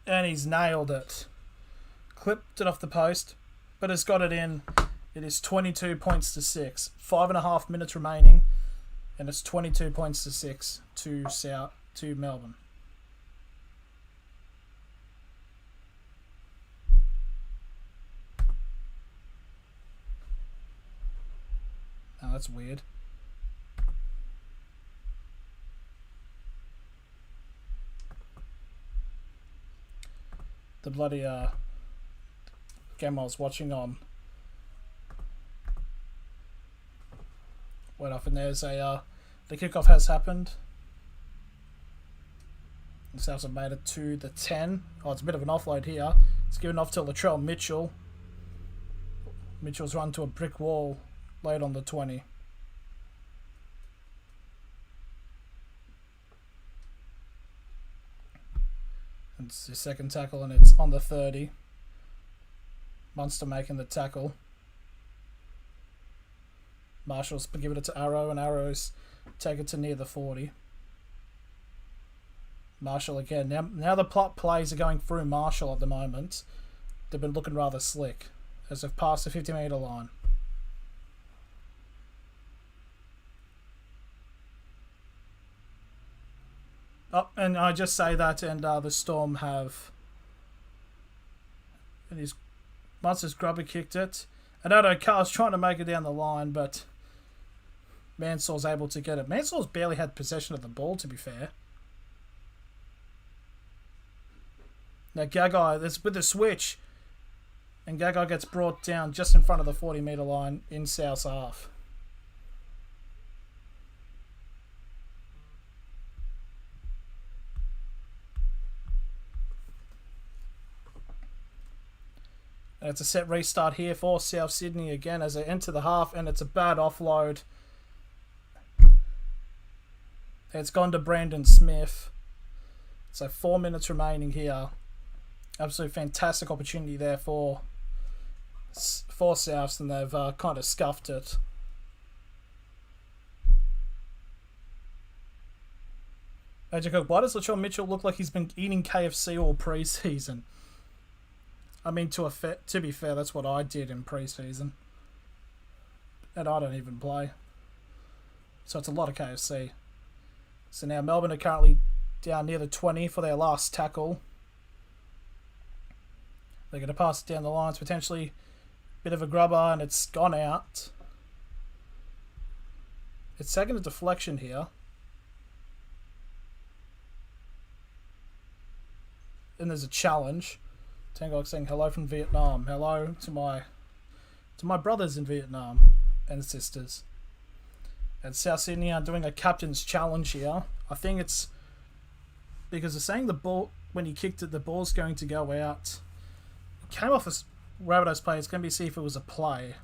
Speaker 1: and he's nailed it. Clipped it off the post, but has got it in. It is 22 points to 6. 5.5 minutes remaining, and it's 22 points to 6 to Melbourne. Oh, that's weird. The bloody game I was watching on went off, and there's the kickoff has happened. The Souths have made it to the 10. Oh, it's a bit of an offload here. It's given off to Latrell Mitchell. Mitchell's run to a brick wall late on the 20. It's his second tackle and it's on the 30. Munster making the tackle. Marshall's giving it to Arrow and Arrow's take it to near the 40. Marshall again. Now the plot plays are going through Marshall at the moment. They've been looking rather slick as they've passed the 50-metre line. Oh, and I just say that, and the Storm have... And his Munster's grubber kicked it. And Odo Carr's trying to make it down the line, but Mansell's able to get it. Mansell's barely had possession of the ball, to be fair. Now Gagai, this with the switch, and Gagai gets brought down just in front of the 40-metre line in South's half. And it's a set restart here for South Sydney again as they enter the half, and it's a bad offload. It's gone to Brandon Smith. So 4 minutes remaining here. Absolute fantastic opportunity there for Souths, and they've kind of scuffed it. Major Cook, why does Latrell Mitchell look like he's been eating KFC all pre-season? I mean, to be fair, that's what I did in pre-season. And I don't even play. So it's a lot of KFC. So now Melbourne are currently down near the 20 for their last tackle. They're going to pass it down the lines, potentially. Bit of a grubber, and it's gone out. It's taking a deflection here. And there's a challenge. Tangok saying hello from Vietnam. Hello to my brothers in Vietnam and sisters. And South Sydney are doing a captain's challenge here. I think it's because they're saying the ball, when he kicked it, the ball's going to go out. It came off a Rabbitohs play. It's going to be see if it was a play.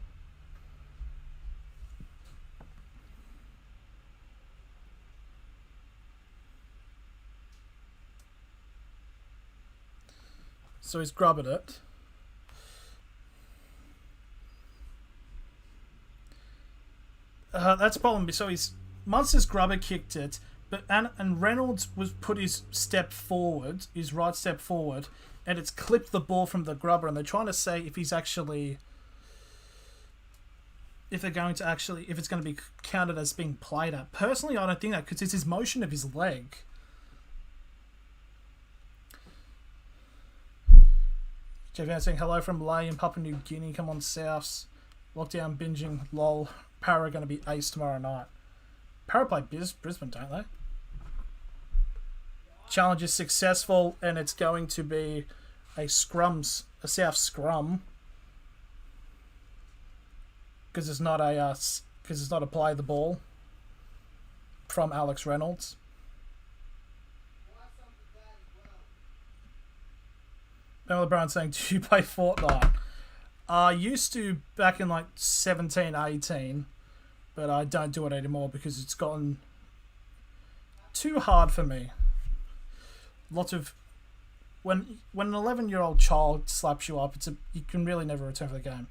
Speaker 1: So he's grubbed it. That's a problem. So Munster's grubber kicked it, but and Reynolds was put his step forward, his right step forward, and it's clipped the ball from the grubber. And they're trying to say if it's going to be counted as being played at. Personally, I don't think that because it's his motion of his leg. Jeff Van saying hello from Lay in Papua New Guinea. Come on, Souths. Lockdown binging. Lol. Para going to be ace tomorrow night. Para play Brisbane, don't they? Challenge is successful, and it's going to be a South scrum, because it's not a play the ball from Alex Reynolds. Ben LeBron saying, do you play Fortnite? I used to back in like 17, 18, but I don't do it anymore because it's gotten too hard for me. Lots of when an 11-year-old child slaps you up, you can really never return for the game.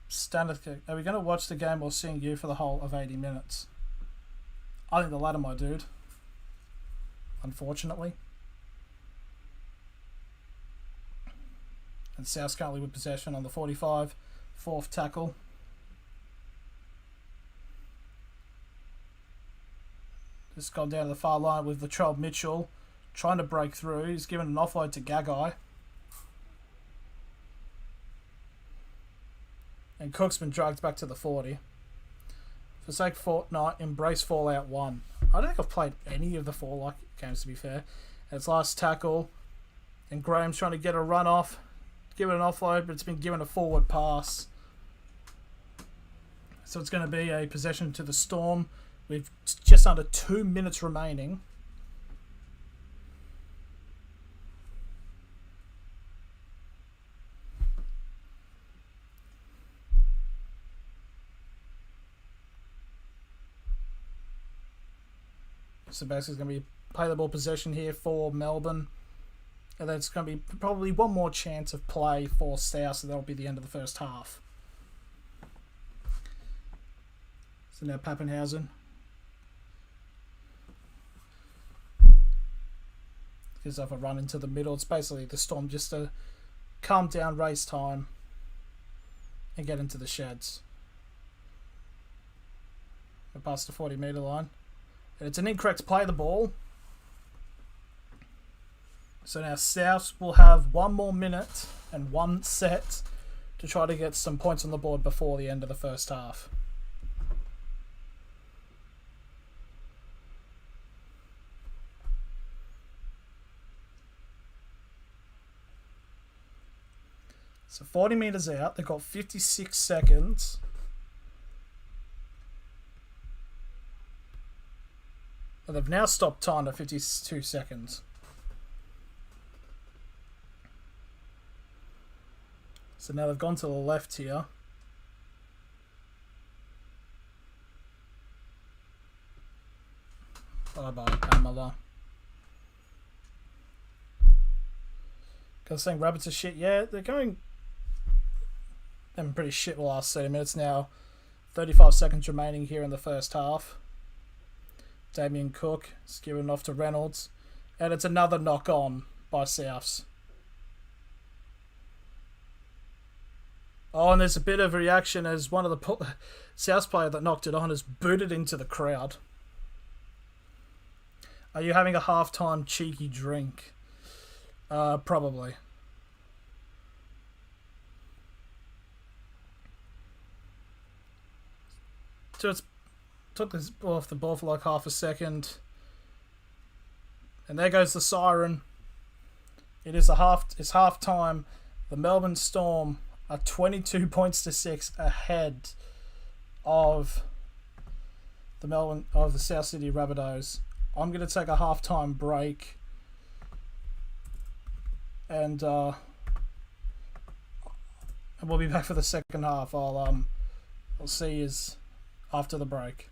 Speaker 1: Standard kick. Are we going to watch the game or seeing you for the whole of 80 minutes? I think the latter, my dude. Unfortunately. And South currently with possession on the 45. Fourth tackle. Just gone down to the far line with Latrell Mitchell trying to break through. He's given an offload to Gagai. And Cook's been dragged back to the 40. Forsake Fortnite, embrace Fallout 1. I don't think I've played any of the Fallout games, to be fair. And it's last tackle. And Graham's trying to get a run off. Give it an offload, but it's been given a forward pass. So it's going to be a possession to the Storm We've just under 2 minutes remaining. So basically it's going to be play the ball possession here for Melbourne. And then it's going to be probably one more chance of play for South, so that'll be the end of the first half. So now Pappenhausen gives off a run into the middle. It's basically the Storm just to calm down, race time, and get into the sheds. We're past the 40-metre line. And it's an incorrect play the ball. So now South will have 1 more minute and 1 set to try to get some points on the board before the end of the first half. So 40 metres out, they've got 56 seconds. And they've now stopped time at 52 seconds. So now they've gone to the left here. Bye-bye, Pamela. Because saying Rabbits are shit. Yeah, they're going... They've been pretty shit the last 30 minutes now. 35 seconds remaining here in the first half. Damien Cook is given off to Reynolds. And it's another knock-on by Souths. Oh, and there's a bit of reaction as one of the South player that knocked it on is booted into the crowd. Are you having a halftime cheeky drink? Probably. Just took this ball off the ball for like half a second. And there goes the siren. It's half time. The Melbourne Storm are 22 points to 6 ahead of the South Sydney Rabbitohs. I'm going to take a halftime break, and we'll be back for the second half. I'll see you after the break.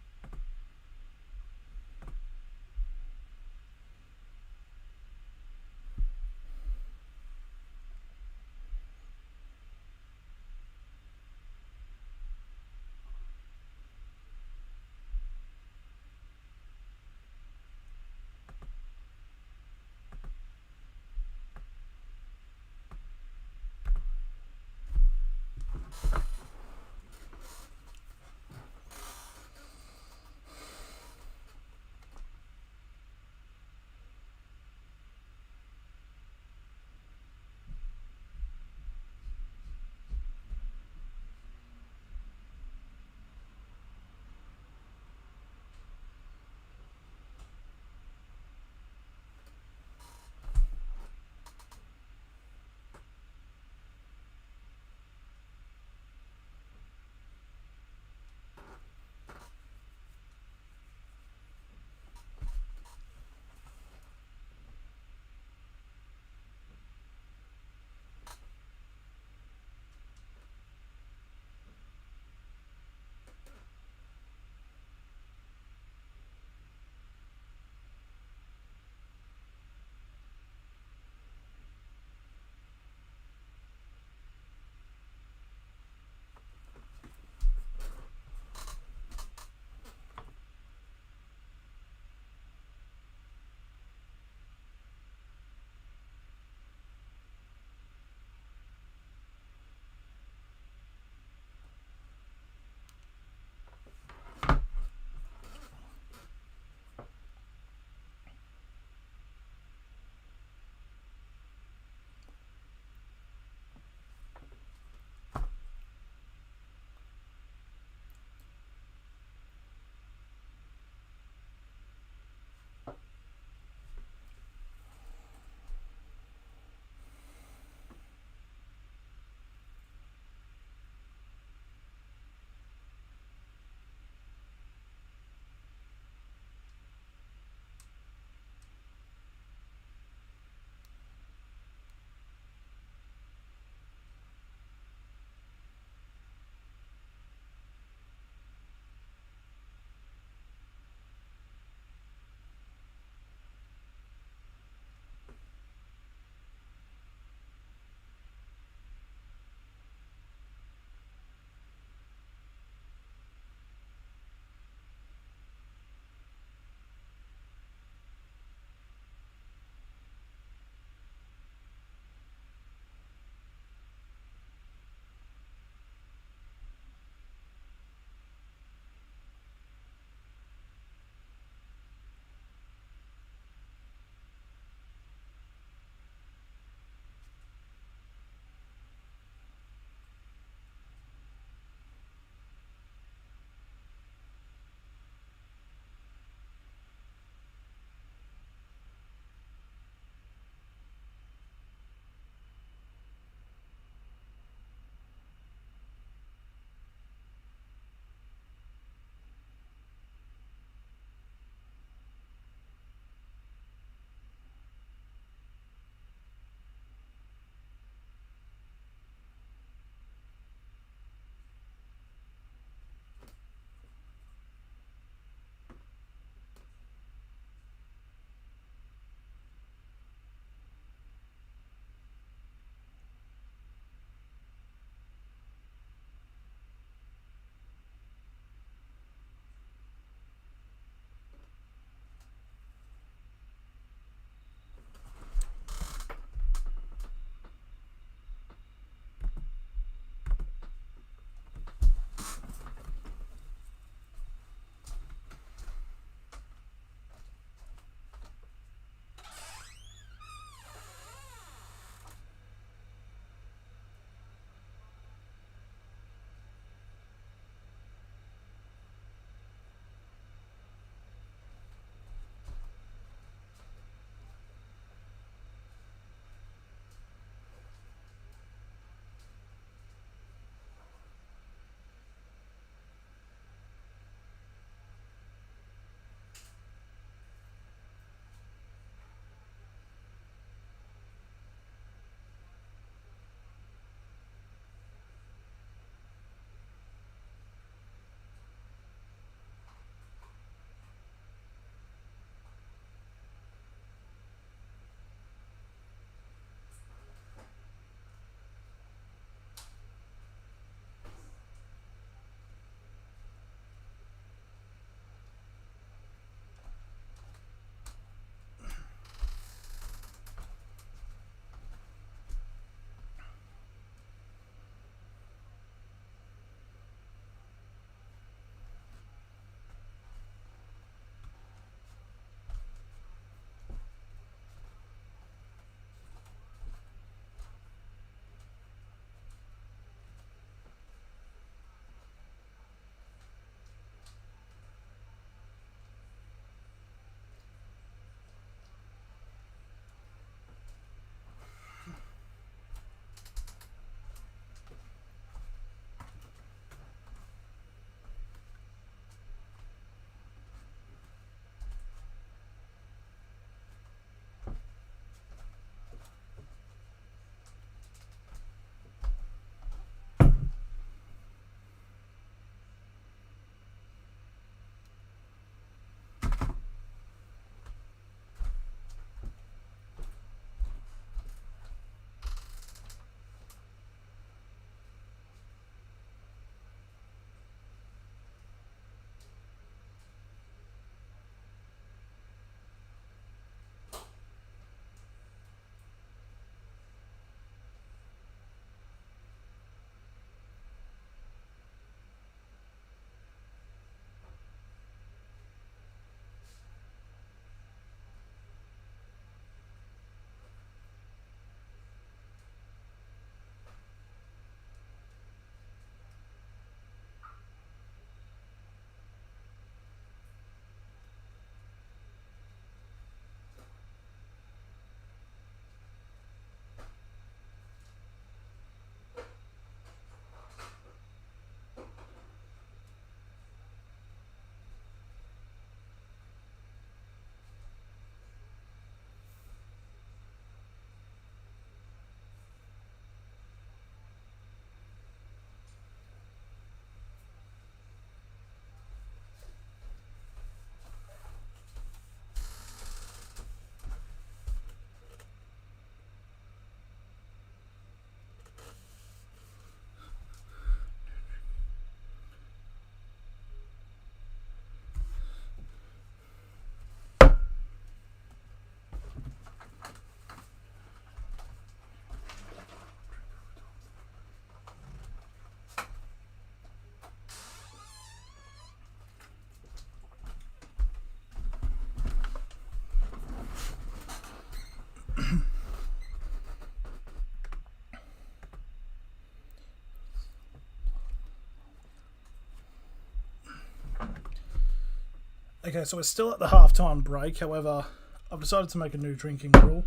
Speaker 1: Okay, so we're still at the halftime break. However, I've decided to make a new drinking rule,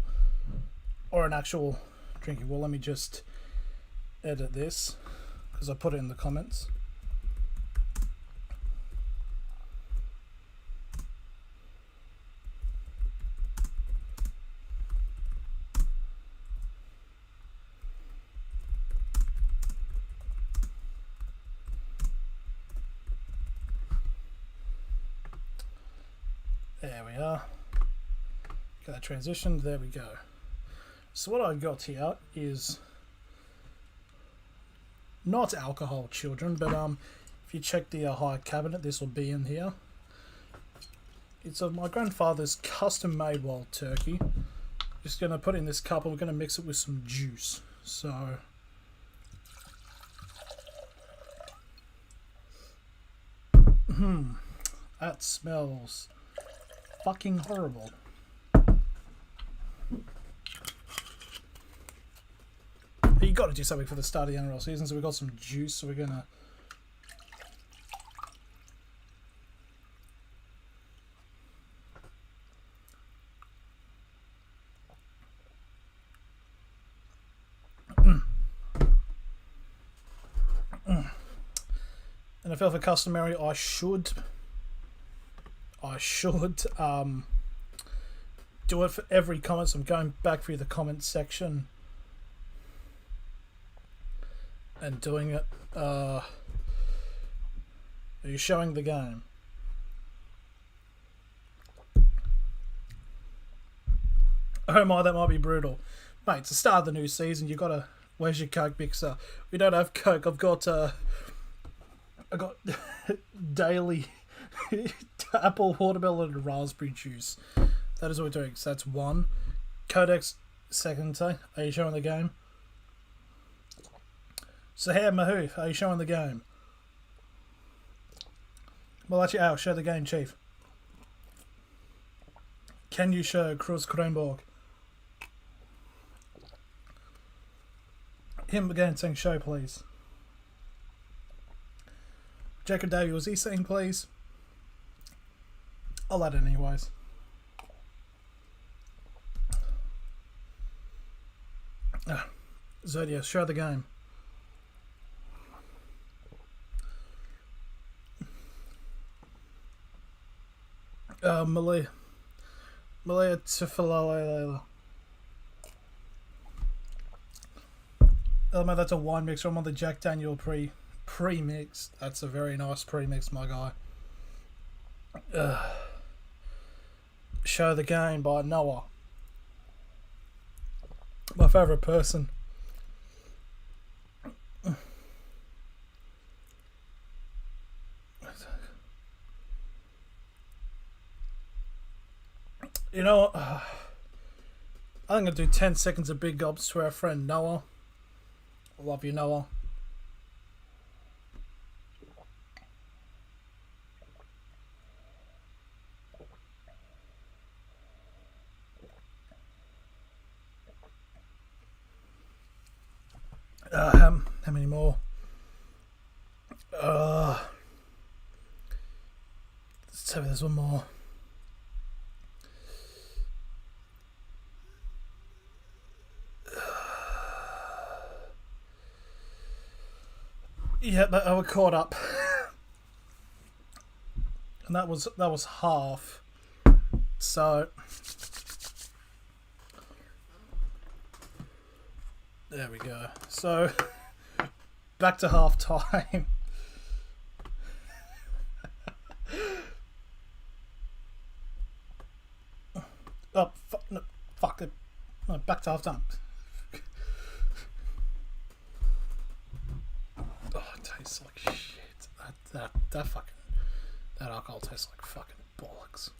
Speaker 1: or an actual drinking rule. Let me just edit this because I put it in the comments. There we are. Get that transition. There we go. So what I've got here is not alcohol, children, but if you check the high cabinet, this will be in here. It's my grandfather's custom-made wild turkey. Just gonna put it in this cup, and we're gonna mix it with some juice. So. That smells fucking horrible. You got to do something for the start of the NRL season, so we've got some juice, so we're gonna and I feel for customary I should do it for every comment, so I'm going back through the comment section and doing it. Are you showing the game? Oh my, that might be brutal. Mate, it's the start of the new season, you gotta... Where's your Coke mixer? We don't have Coke, I've got daily apple, watermelon and raspberry juice. That is what we're doing. So that's one. Codex, second day. Are you showing the game? Sahir Mahoof, are you showing the game? Well, actually, I'll show the game, Chief. Can you show Cruz Kronborg? Him again saying show, please. Jacob Davey, was he saying please? I'll add it anyways. Zodia, show the game. Malia Tifalala. Oh man, that's a wine mixer. I'm on the Jack Daniel pre-mix. That's a very nice pre-mix, my guy. Show the Game by Noah. My favourite person. You know, I think I'm going to do 10 seconds of big gobs to our friend Noah. I love you, Noah. How many more? Let's tell me there's one more. Yeah, but I was caught up, and that was half. So there we go. So back to half time. Fuck it. No, back to half time. Oh, it tastes like shit. That alcohol tastes like fucking bollocks.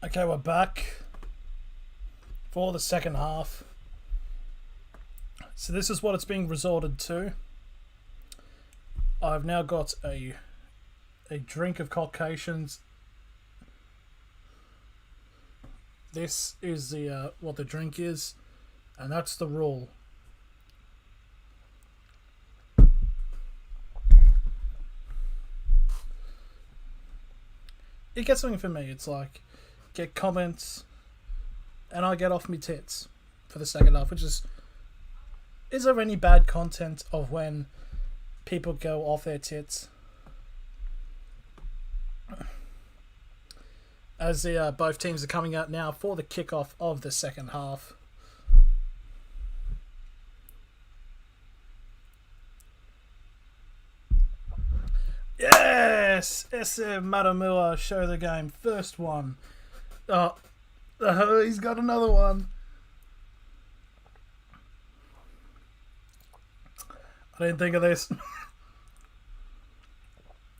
Speaker 1: Okay, we're back for the second half. So this is what it's being resorted to. I've now got a drink of Caucasians. This is the what the drink is, and that's the rule. It gets something for me. It's like get comments, and I get off me tits for the second half, which is there any bad content of when people go off their tits? As the both teams are coming out now for the kickoff of the second half. Yes! SM Matamua show the game. First one. Oh, he's got another one. I didn't think of this.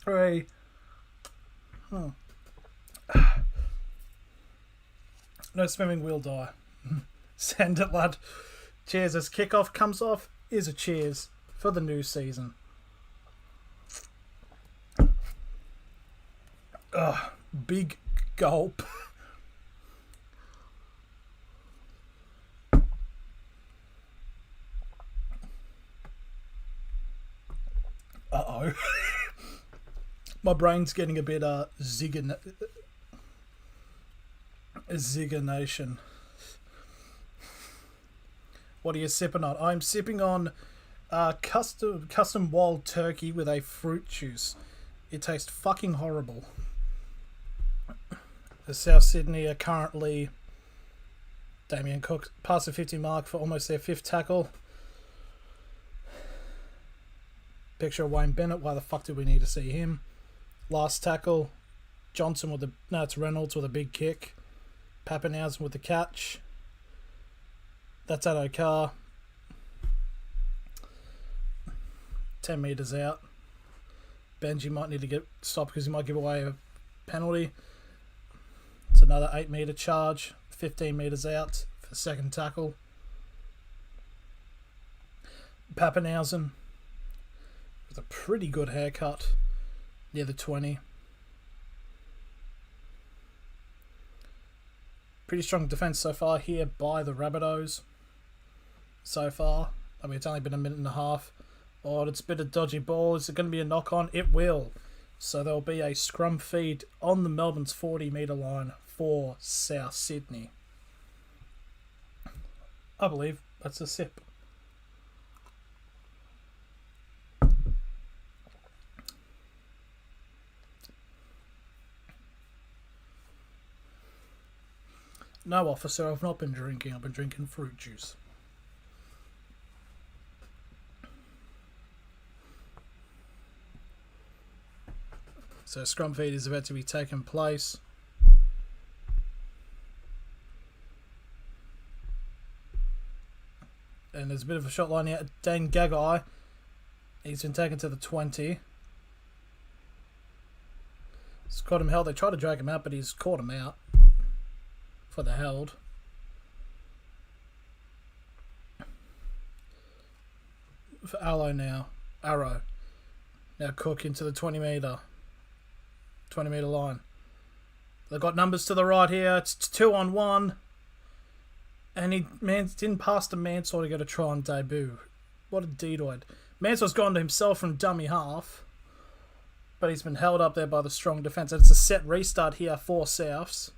Speaker 1: 3. No swimming, we'll die. Send it, lad. Cheers. As kickoff comes off, is a cheers for the new season. Big gulp. Uh-oh. My brain's getting a bit ziggination. What are you sipping on? I'm sipping on custom wild turkey with a fruit juice. It tastes fucking horrible. The South Sydney are currently Damien Cook past the 50 mark for almost their 5th tackle. Picture of Wayne Bennett. Why the fuck did we need to see him? Last tackle. Johnson with it's Reynolds with a big kick. Pappenhausen with the catch. That's at Okar. 10 metres out. Benji might need to get stopped because he might give away a penalty. It's another 8 metre charge. 15 metres out for second tackle. Pappenhausen with a pretty good haircut near the 20. Pretty strong defence so far here by the Rabbitohs. So far. I mean, it's only been a minute and a half. Oh, it's a bit of dodgy ball. Is it going to be a knock-on? It will. So there'll be a scrum feed on the Melbourne's 40-metre line for South Sydney. I believe that's a sip. No, officer, I've not been drinking. I've been drinking fruit juice. So scrum feed is about to be taking place. And there's a bit of a shot line here. Dane Gagai. He's been taken to the 20. He's caught him held. They tried to drag him out, but he's caught him out for the held. For Arrow now. Now Cook into the 20 metre line. They've got numbers to the right here. It's 2-on-1. And he didn't pass to Mansour to get a try on debut. What a deedoid. Mansour's gone to himself from dummy half. But he's been held up there by the strong defence. And it's a set restart here for Souths.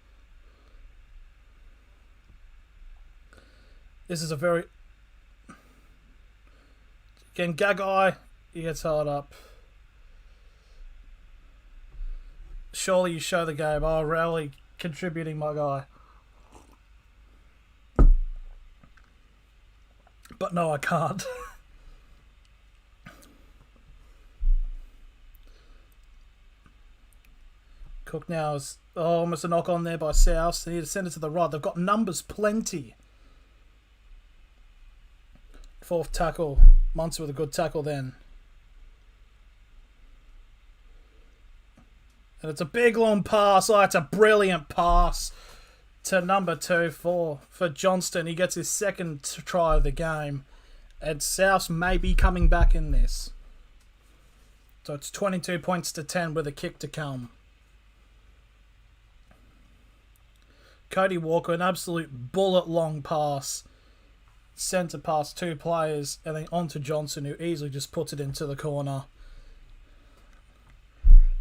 Speaker 1: This is a very... Again, Gagai, he gets held up. Surely you show the game. Oh, Rowley contributing, my guy. But no, I can't. Cook now is almost a knock on there by South. They need to send it to the right. They've got numbers plenty. 4th tackle. Munster with a good tackle then. And it's a big long pass. Oh, it's a brilliant pass to number 2 for Johnston. He gets his second try of the game. And South may be coming back in this. So it's 22 points to 10 with a kick to come. Cody Walker, an absolute bullet long pass. Centre past 2 players and then on to Johnson, who easily just puts it into the corner.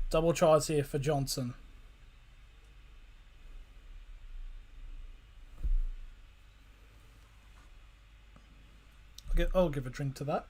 Speaker 1: Double tries here for Johnson. I'll give a drink to that.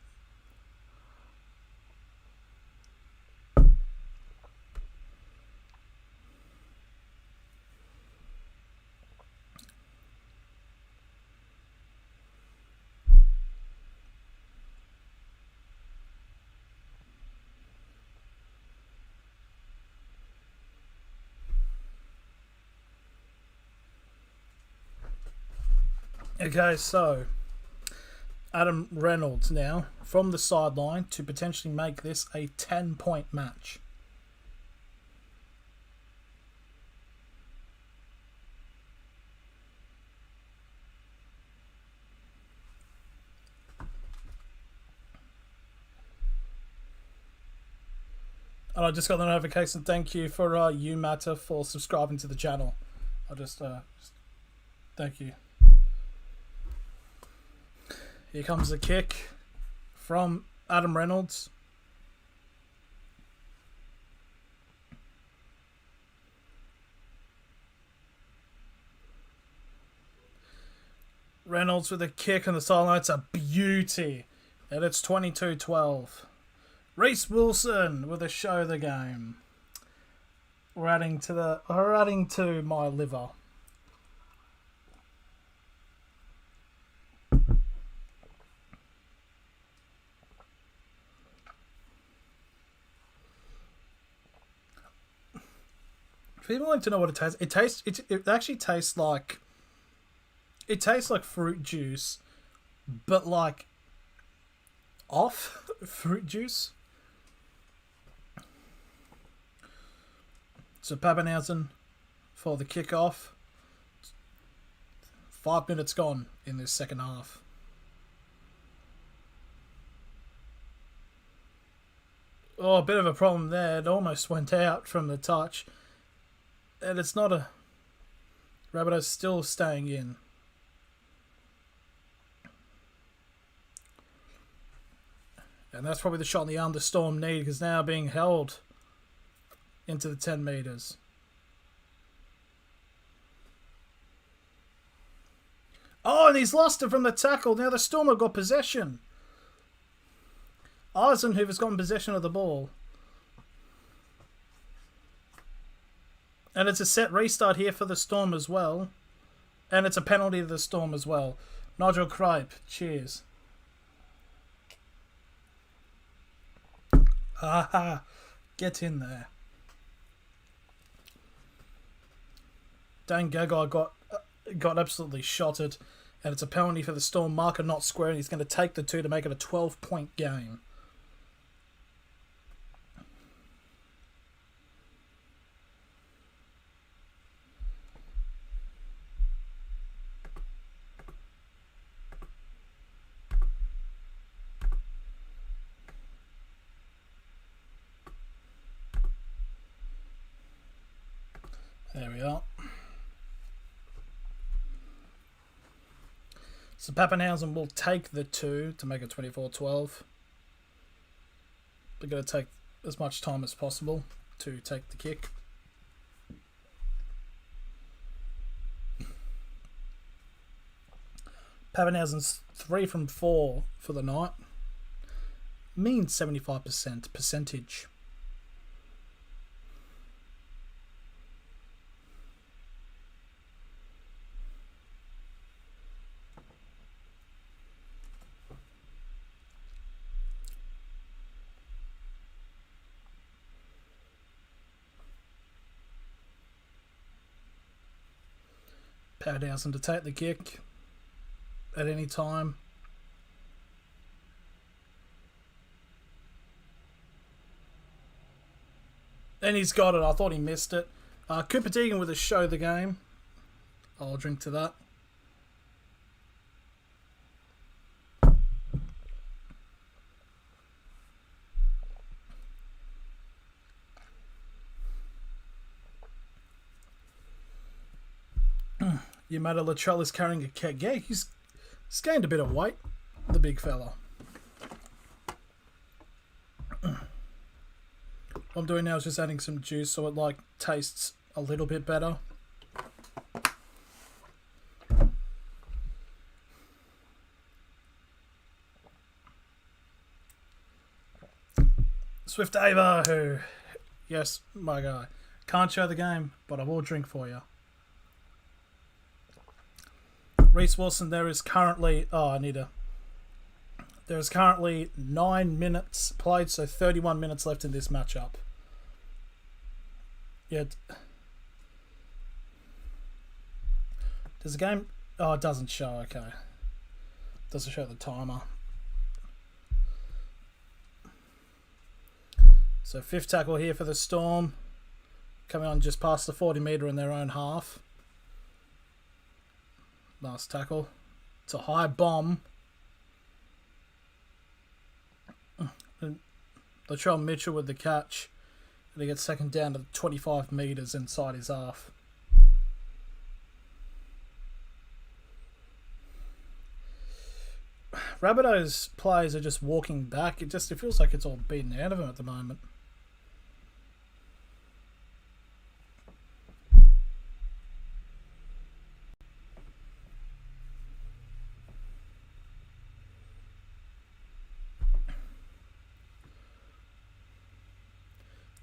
Speaker 1: Okay, so Adam Reynolds now from the sideline to potentially make this a 10-point match. And I just got the notification. Thank you for you, Matter, for subscribing to the channel. I just thank you. Here comes the kick from Adam Reynolds. Reynolds with a kick on the sideline. It's a beauty. And it's 22-12. Reece Wilson with a show of the game. We're adding to my liver. If people want to know what it tastes, it actually tastes like fruit juice, but like off fruit juice. So Pappenhausen for the kickoff. 5 minutes gone in this second half. Oh, a bit of a problem there. It almost went out from the touch. And it's not a... Rabbitohs still staying in. And that's probably the shot in the arm the Storm need, because now being held into the 10 metres. Oh, and he's lost it from the tackle. Now the Storm have got possession. Eisenhower's got possession of the ball. And it's a set restart here for the Storm as well. And it's a penalty to the Storm as well. Nigel Cripe, cheers. Haha, get in there. Dan Gagai got absolutely shotted. And it's a penalty for the Storm. Marker not square, and he's going to take the 2 to make it a 12-point game. There we are. So Pappenhausen will take the 2 to make it 24-12. They're going to take as much time as possible to take the kick. Pappenhausen's 3 from 4 for the night. Means 75% percentage. Pappenhausen to take the kick at any time. And he's got it. I thought he missed it. Cooper Deegan with a show the game. I'll drink to that. You made a Latrell is carrying a keg. Yeah, he's gained a bit of weight, the big fella. What I'm doing now is just adding some juice so it like tastes a little bit better. Swift Ava, yes, my guy. Can't show the game, but I will drink for you. Reece Wilson, there is currently... There is currently 9 minutes played, so 31 minutes left in this matchup. Yeah. Does the game... Oh, it doesn't show, okay. Doesn't show the timer. So 5th tackle here for the Storm. Coming on just past the 40 metre in their own half. Last tackle. It's a high bomb. Latrell Mitchell with the catch. And he gets second down to 25 metres inside his half. Rabbitohs players are just walking back. It feels like it's all beaten out of them at the moment.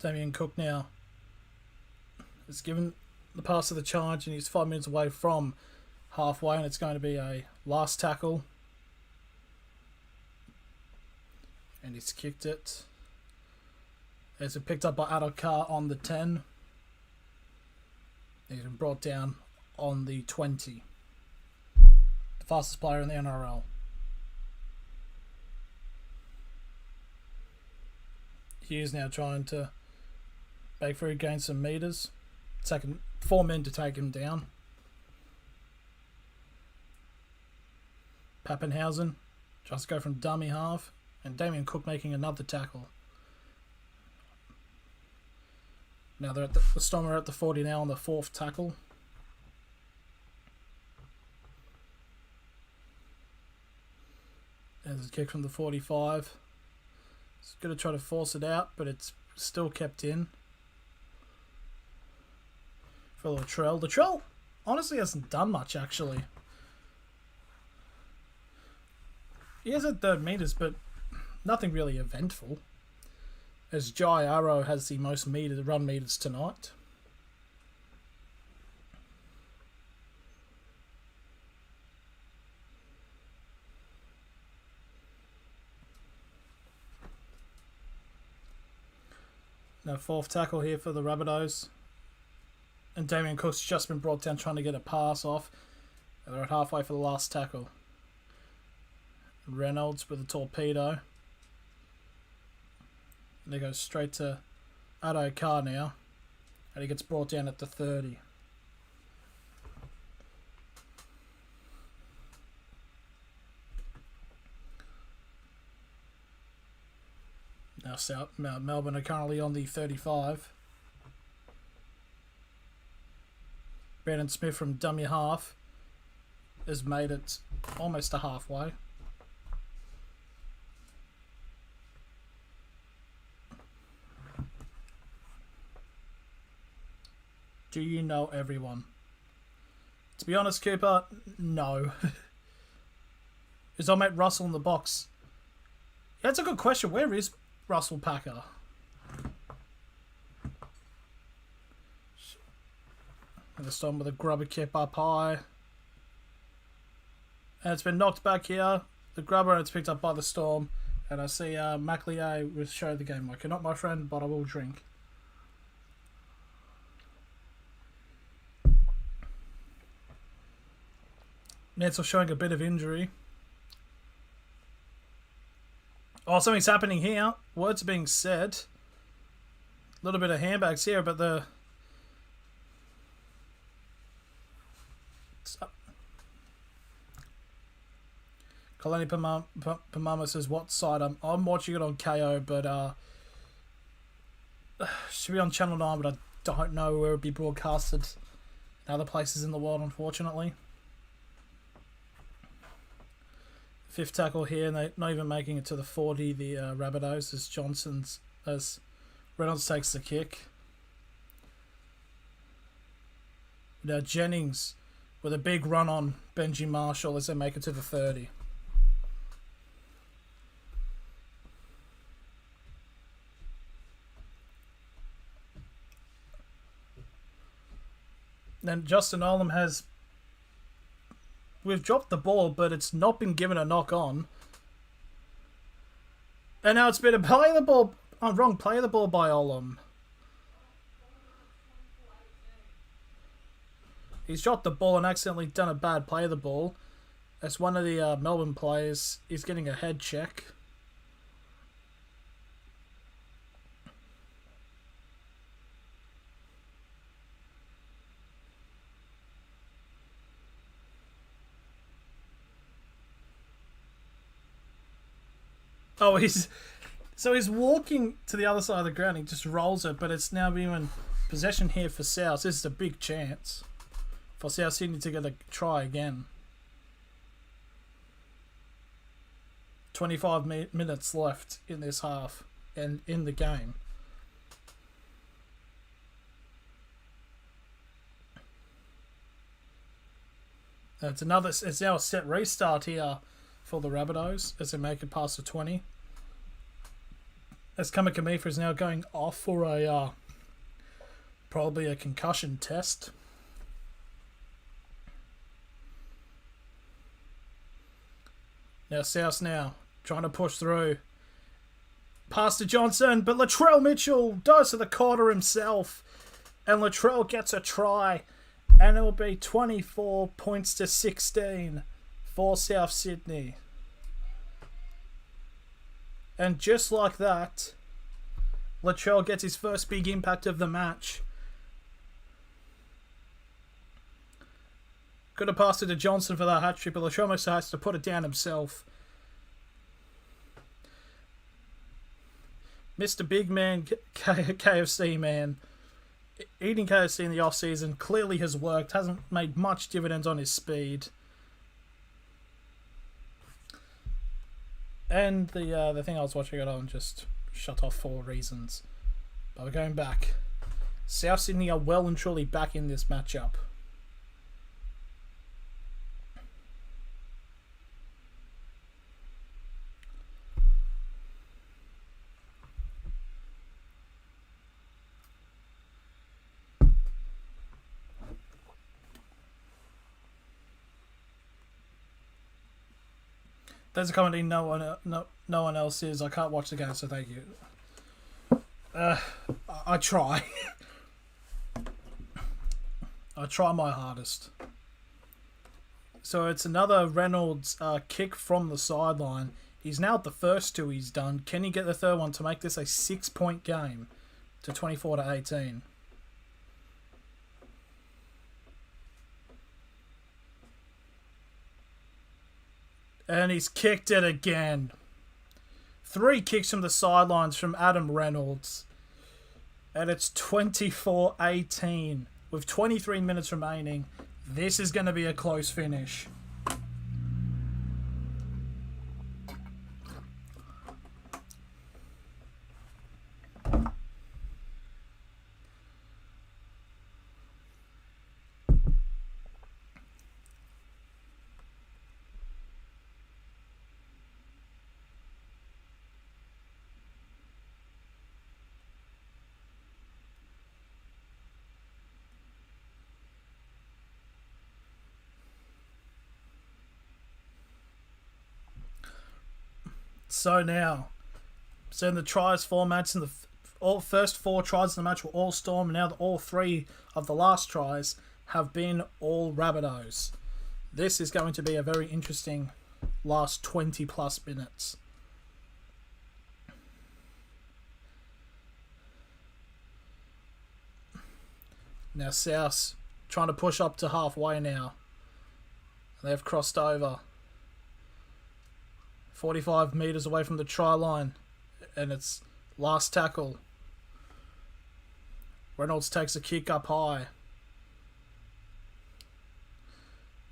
Speaker 1: Damien Cook now is given the pass of the charge and he's 5 minutes away from halfway, and it's going to be a last tackle. And he's kicked it. It's been picked up by Adokar on the 10. He's been brought down on the 20. The fastest player in the NRL. Hughes now trying to beg for gain some metres. Taking 4 men to take him down. Pappenhausen tries to go from dummy half. And Damien Cook making another tackle. Now they're at the Storm are at the 40 now on the 4th tackle. There's a kick from the 45. It's going to try to force it out, but it's still kept in. For Latrell. Latrell honestly hasn't done much, actually. He has at 3rd metres, but nothing really eventful. As Jai Arrow has the most run meters tonight. Now 4th tackle here for the Rabbitohs. And Damien Cook's just been brought down trying to get a pass off. And they're at halfway for the last tackle. Reynolds with a torpedo. And they go straight to Adokar now. And he gets brought down at the 30. Now Melbourne are currently on the 35. Brandon Smith from dummy half has made it almost to halfway. Do you know everyone? To be honest, Cooper, no. Is our mate Russell in the box? Yeah, that's a good question. Where is Russell Packer? And the Storm with a grubber kip up high. And it's been knocked back here. The grubber, and it's picked up by the Storm. And I see Maclier will show the game. Like, you're not my friend, but I will drink. Netzel showing a bit of injury. Oh, something's happening here. Words are being said. A little bit of handbags here, but the... Kalani Pamama says, what side? I'm watching it on KO, but should be on Channel 9, but I don't know where it would be broadcasted in other places in the world, unfortunately. Fifth tackle here, and they're not even making it to the 40, the Rabbitohs, as Reynolds takes the kick. Now Jennings with a big run on Benji Marshall as they make it to the 30. Then Justin Olam has... We've dropped the ball, but it's not been given a knock on. And now it's been a play the ball... Oh, wrong. Play the ball by Olam. He's dropped the ball and accidentally done a bad play of the ball. As one of the Melbourne players is getting a head check. Oh, he's walking to the other side of the ground. He just rolls it, but it's now being in possession here for South. This is a big chance for South Sydney to get a try again. 25 minutes left in this half and in the game. It's now a set restart here for the Rabbitohs as they make it past the 20. As Kamikamifa is now going off for a probably a concussion test. Now South trying to push through. Pass to Johnson, but Latrell Mitchell does to the corner himself. And Latrell gets a try. And it will be 24 points to 16 for South Sydney. And just like that, Latrell gets his first big impact of the match. Could have passed it to Johnson for that hat-trick, but Latrell has to put it down himself. Mr. Big Man, KFC man. Eating KFC in the off-season clearly has worked. Hasn't made much dividends on his speed. And the thing I was watching it on just shut off for reasons. But we're going back. South Sydney are well and truly back in this matchup. There's a comedy no one else is. I can't watch the game, so thank you. I try. I try my hardest. So it's another Reynolds kick from the sideline. He's now at the first two he's done. Can he get the third one to make this a 6-point game to 24 to 18? And he's kicked it again. 3 kicks from the sidelines from Adam Reynolds. And it's 24-18. With 23 minutes remaining, this is going to be a close finish. So in the tries formats, in the first 4 tries in the match were all Storm, and now all 3 of the last tries have been all Rabbitohs. This is going to be a very interesting last 20 plus minutes. Now South trying to push up to halfway now. They've crossed over. 45 metres away from the try line. And it's last tackle. Reynolds takes a kick up high.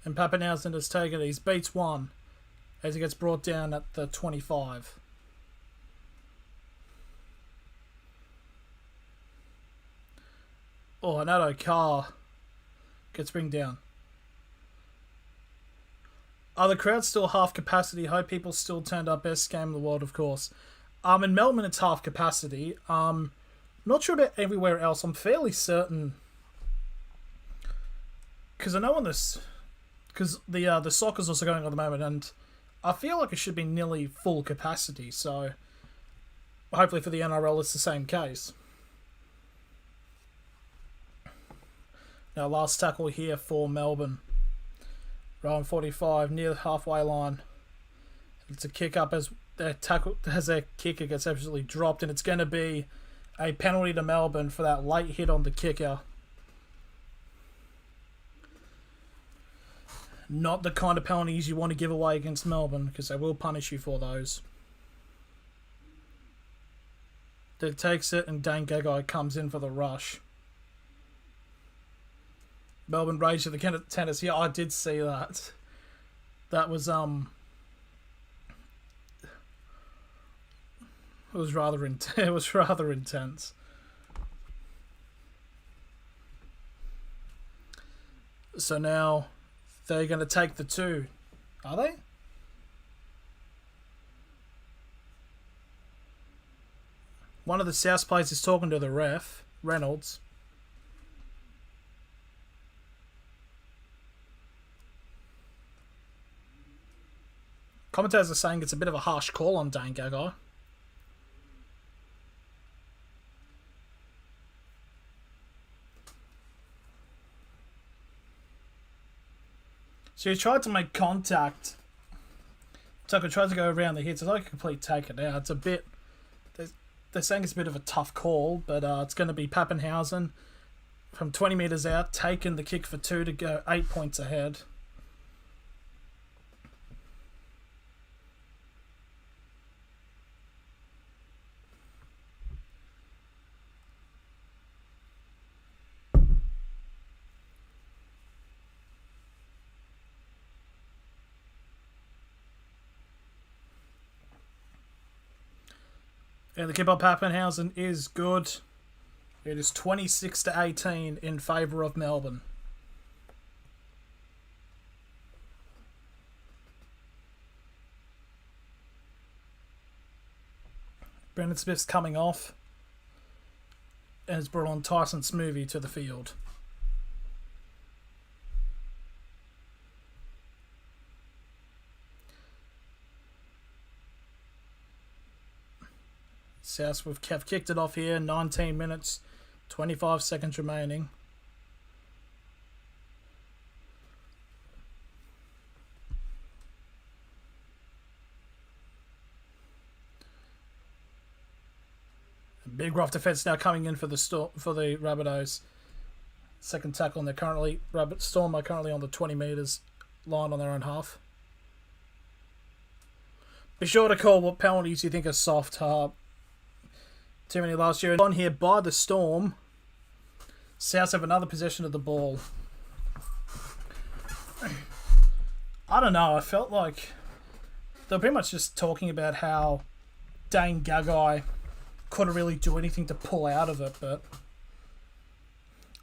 Speaker 1: And Pappenhausen has taken it. He beats one as he gets brought down at the 25. Oh, Nato Carr gets bring down. The crowd's still half capacity. Hope people still turned up. Best game in the world, of course. In Melbourne, it's half capacity. Not sure about everywhere else. I'm fairly certain, because I know on this, because the soccer's also going on at the moment, and I feel like it should be nearly full capacity. So hopefully for the NRL, it's the same case. Now, last tackle here for Melbourne. Round 45, near the halfway line. It's a kick up as their kicker gets absolutely dropped, and it's going to be a penalty to Melbourne for that late hit on the kicker. Not the kind of penalties you want to give away against Melbourne, because they will punish you for those. That takes it, and Dane Gagai comes in for the rush. Melbourne raised to the tennis. Yeah, I did see that. That was it was rather intense. So now they're going to take the two. Are they? One of the South players is talking to the ref, Reynolds. Commentators are saying it's a bit of a harsh call on Dane Gagai. So he tried to make contact. Tucker tried to go around the hit. It's like a complete take it out. It's a bit... They're saying it's a bit of a tough call, but it's going to be Pappenhausen from 20 metres out, taking the kick for two to go 8 points ahead. And the kick by Pappenhausen is good. It is 26-18 in favour of Melbourne. Brendan Smith's coming off and has brought on Tyson Smoothy to the field. South have kicked it off here. 19 minutes, 25 seconds remaining. Big rough defence now coming in for the Rabbitohs. Second tackle, and they're currently Storm are currently on the 20 metres line on their own half. Be sure to call what penalties you think are soft. Too many last year. On here by the Storm. South have another possession of the ball. I don't know. I felt like they were pretty much just talking about how Dane Gagai couldn't really do anything to pull out of it, but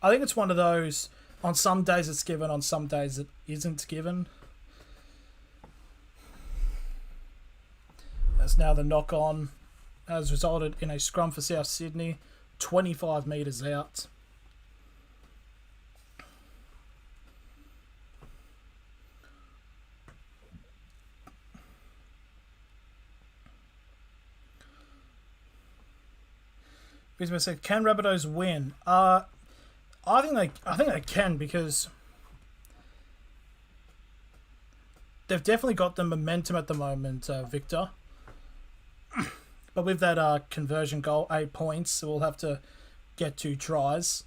Speaker 1: I think it's one of those, on some days it's given, on some days it isn't given. That's now the knock-on has resulted in a scrum for South Sydney, 25 metres out. Bismarck said, "Can Rabbitohs win?" I think they can, because they've definitely got the momentum at the moment, Victor. But with that conversion goal, 8 points, so we'll have to get 2 tries.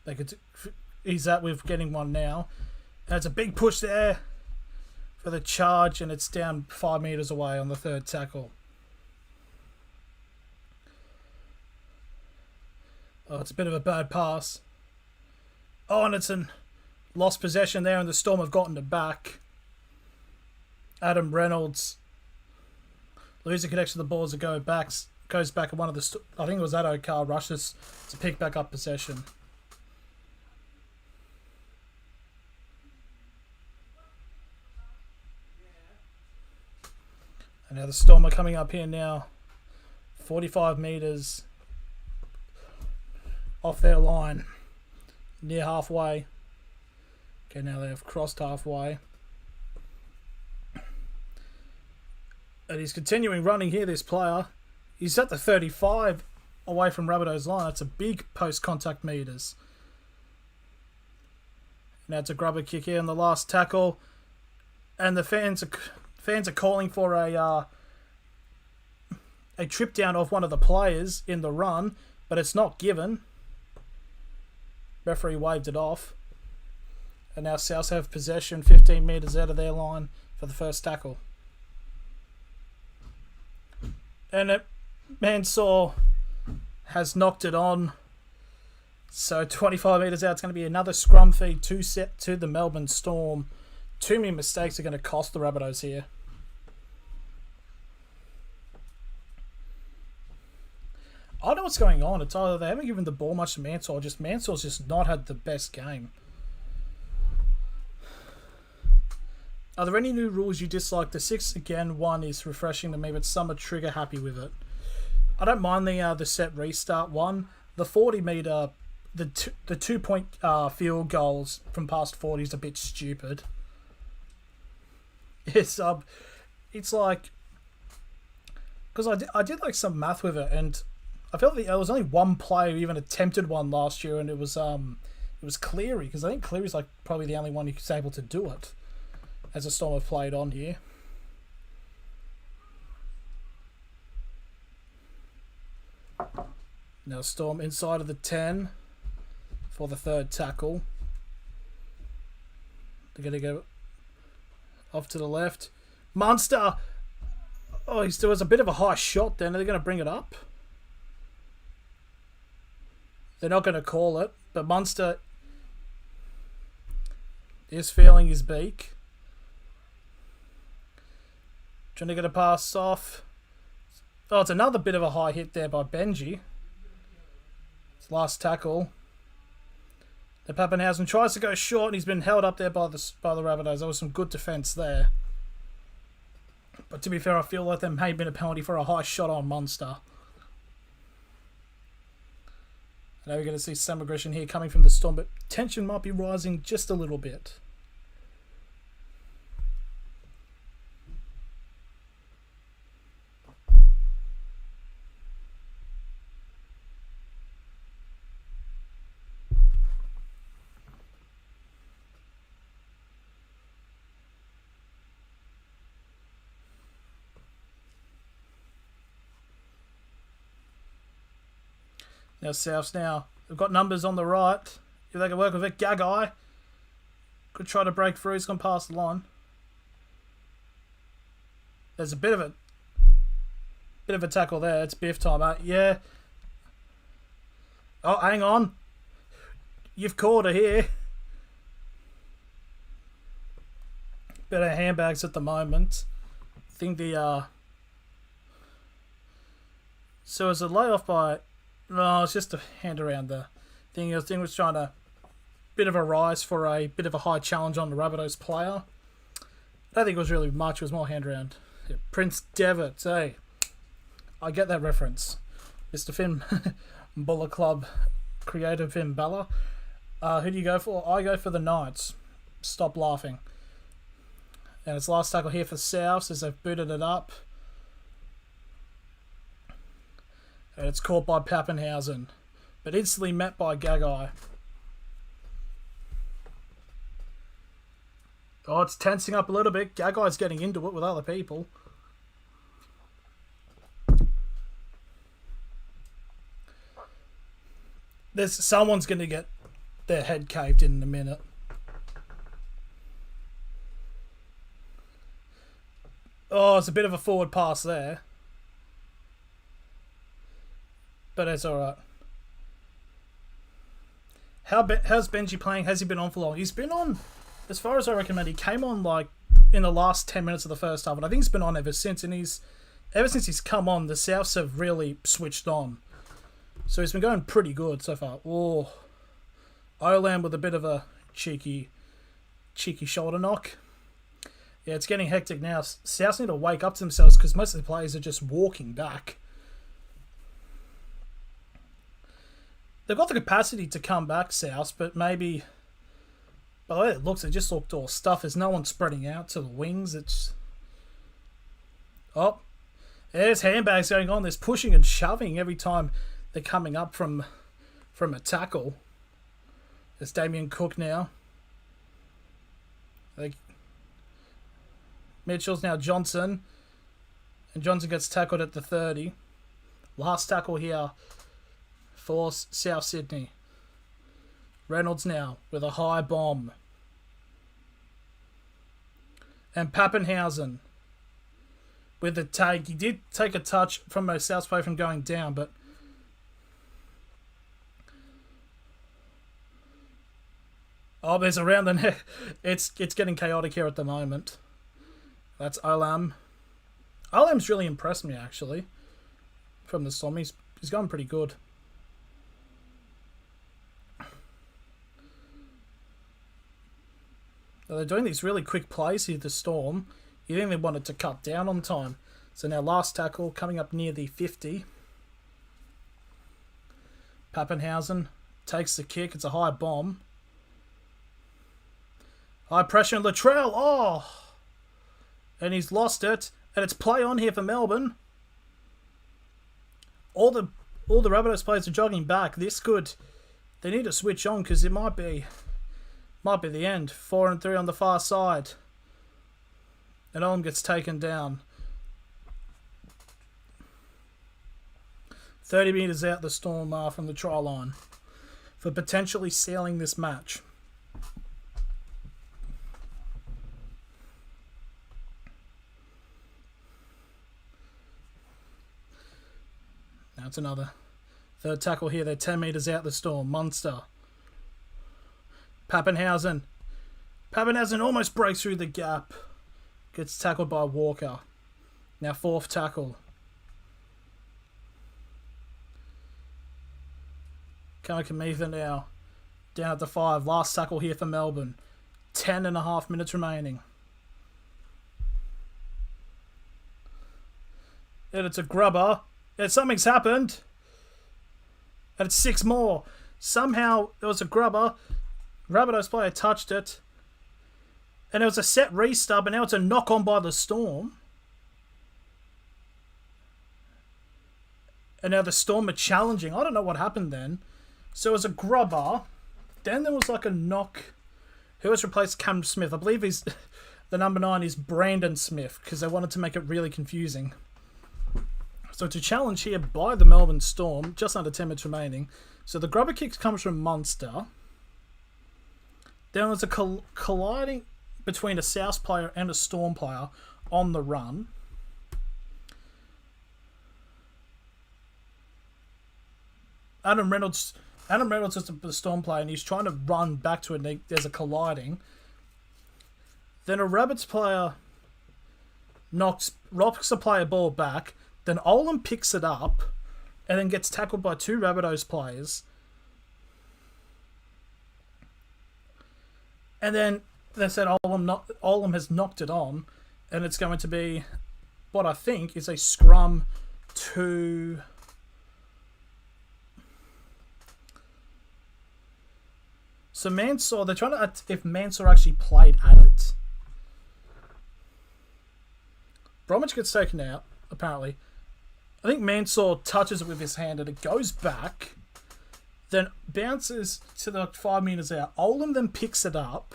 Speaker 1: They could ease that with getting one now. And it's a big push there for the charge, and it's down 5 metres away on the third tackle. Oh, it's a bit of a bad pass. Oh, and it's a lost possession there, and the Storm have gotten it back. Adam Reynolds losing connection to the ball as it goes back, and one of the, I think it was Addo-Carr rushes to pick back up possession. And now the Storm are coming up here now, 45 metres off their line, near halfway. Okay, now they have crossed halfway. And he's continuing running here, this player. He's at the 35 away from Rabbitohs line. That's a big post-contact metres. Now it's a grubber kick here in the last tackle. And the fans are calling for a trip down of one of the players in the run, but it's not given. Referee waved it off. And now South have possession 15 metres out of their line for the first tackle. And Mansour has knocked it on. So 25 metres out, it's going to be another scrum feed to the Melbourne Storm. Too many mistakes are going to cost the Rabbitohs here. I don't know what's going on. It's either they haven't given the ball much to Mansour, or just Mansour's just not had the best game. Are there any new rules you dislike? The 6 again one is refreshing to me, but some are trigger happy with it. I don't mind the set restart one. The 40 metre, the 2 point field goals from past 40 is a bit stupid. It's like, because I did like some math with it, and I felt that there was only one player who even attempted one last year, and it was Cleary, because I think Cleary's like probably the only one who's able to do it, as a Storm have played on here. Now Storm inside of the 10 for the third tackle. They're going to go off to the left. Munster! Oh, there was a bit of a high shot then. Are they going to bring it up? They're not going to call it, but Munster is feeling his beak. Trying to get a pass off. Oh, it's another bit of a high hit there by Benji. It's last tackle. The Pappenhausen tries to go short, and he's been held up there by the Rabbitohs. There was some good defence there. But to be fair, I feel like there may have been a penalty for a high shot on Munster. Now we're going to see some aggression here coming from the Storm, but tension might be rising just a little bit. Now Souths now. They've got numbers on the right. If they can work with it, Gagai could try to break through. He's gone past the line. There's a bit of a tackle there. It's Biff time. Yeah. Oh, hang on. You've caught her here. Bit of handbags at the moment. I think so it's a layoff by. No, it's just a hand around the thing. I think was trying to bit of a rise for a bit of a high challenge on the Rabbitohs player. I don't think it was really much. It was more hand around. Yeah, Prince Devitt, hey. I get that reference. Mr. Finn Buller Club creator Finn Bella. Who do you go for? I go for the Knights. Stop laughing. And it's last tackle here for South as they've booted it up. And it's caught by Pappenhausen, but instantly met by Gagai. Oh, it's tensing up a little bit. Gagai's getting into it with other people. Someone's going to get their head caved in a minute. Oh, it's a bit of a forward pass there. But it's alright. How's Benji playing? Has he been on for long? He's been on, as far as I recommend, he came on like in the last 10 minutes of the first half, and I think he's been on ever since. And ever since he's come on, the Souths have really switched on. So he's been going pretty good so far. Oh, Olam with a bit of a cheeky shoulder knock. Yeah, it's getting hectic now. Souths need to wake up to themselves because most of the players are just walking back. They've got the capacity to come back, Souths, but maybe... By the way it looks, it just looked all stuff. There's no one spreading out to the wings. It's... Oh, there's handbags going on. There's pushing and shoving every time they're coming up from a tackle. There's Damien Cook now. Mitchell's now Johnson. And Johnson gets tackled at the 30. Last tackle here for South Sydney. Reynolds now with a high bomb. And Pappenhausen with the take. He did take a touch from a South play from going down, but oh, there's around the neck. It's getting chaotic here at the moment. That's Olam. Olam's really impressed me, actually, from the Storm. He's going pretty good. So they're doing these really quick plays here, the Storm. You think they wanted to cut down on time. So now last tackle coming up near the 50. Pappenhausen takes the kick. It's a high bomb. High pressure on Latrell. Oh! And he's lost it. And it's play on here for Melbourne. All the Rabbitohs players are jogging back. This could... They need to switch on because it might be the end. 4 and 3 on the far side. And Olam gets taken down. 30 metres out the Storm from the try line for potentially sealing this match. Now it's another third tackle here. They're 10 metres out the Storm. Munster. Pappenhausen. Pappenhausen almost breaks through the gap. Gets tackled by Walker. Now fourth tackle. Kamikamitha now. Down at the 5. Last tackle here for Melbourne. 10.5 minutes remaining. And it's a grubber. And something's happened. And it's 6 more. Somehow there was a grubber. Rabbitohs player touched it. And it was a set restub, and now it's a knock on by the Storm. And now the Storm are challenging. I don't know what happened then. So it was a grubber. Then there was like a knock. Who has replaced Cam Smith? I believe he's the number 9 is Brandon Smith, because they wanted to make it really confusing. So to challenge here by the Melbourne Storm, just under 10 minutes remaining. So the grubber kick comes from Munster. Then there's a colliding between a South player and a Storm player on the run. Adam Reynolds is the Storm player, and he's trying to run back to it, and there's a colliding. Then a Rabbits player rocks the player ball back. Then Olam picks it up and then gets tackled by 2 Rabbitohs players. And then they said Olam has knocked it on, and it's going to be what I think is a scrum to... So Mansour, they're trying to... If Mansour actually played at it. Bromwich gets taken out, apparently. I think Mansour touches it with his hand and it goes back. Then bounces to the 5 metres out. Olam then picks it up.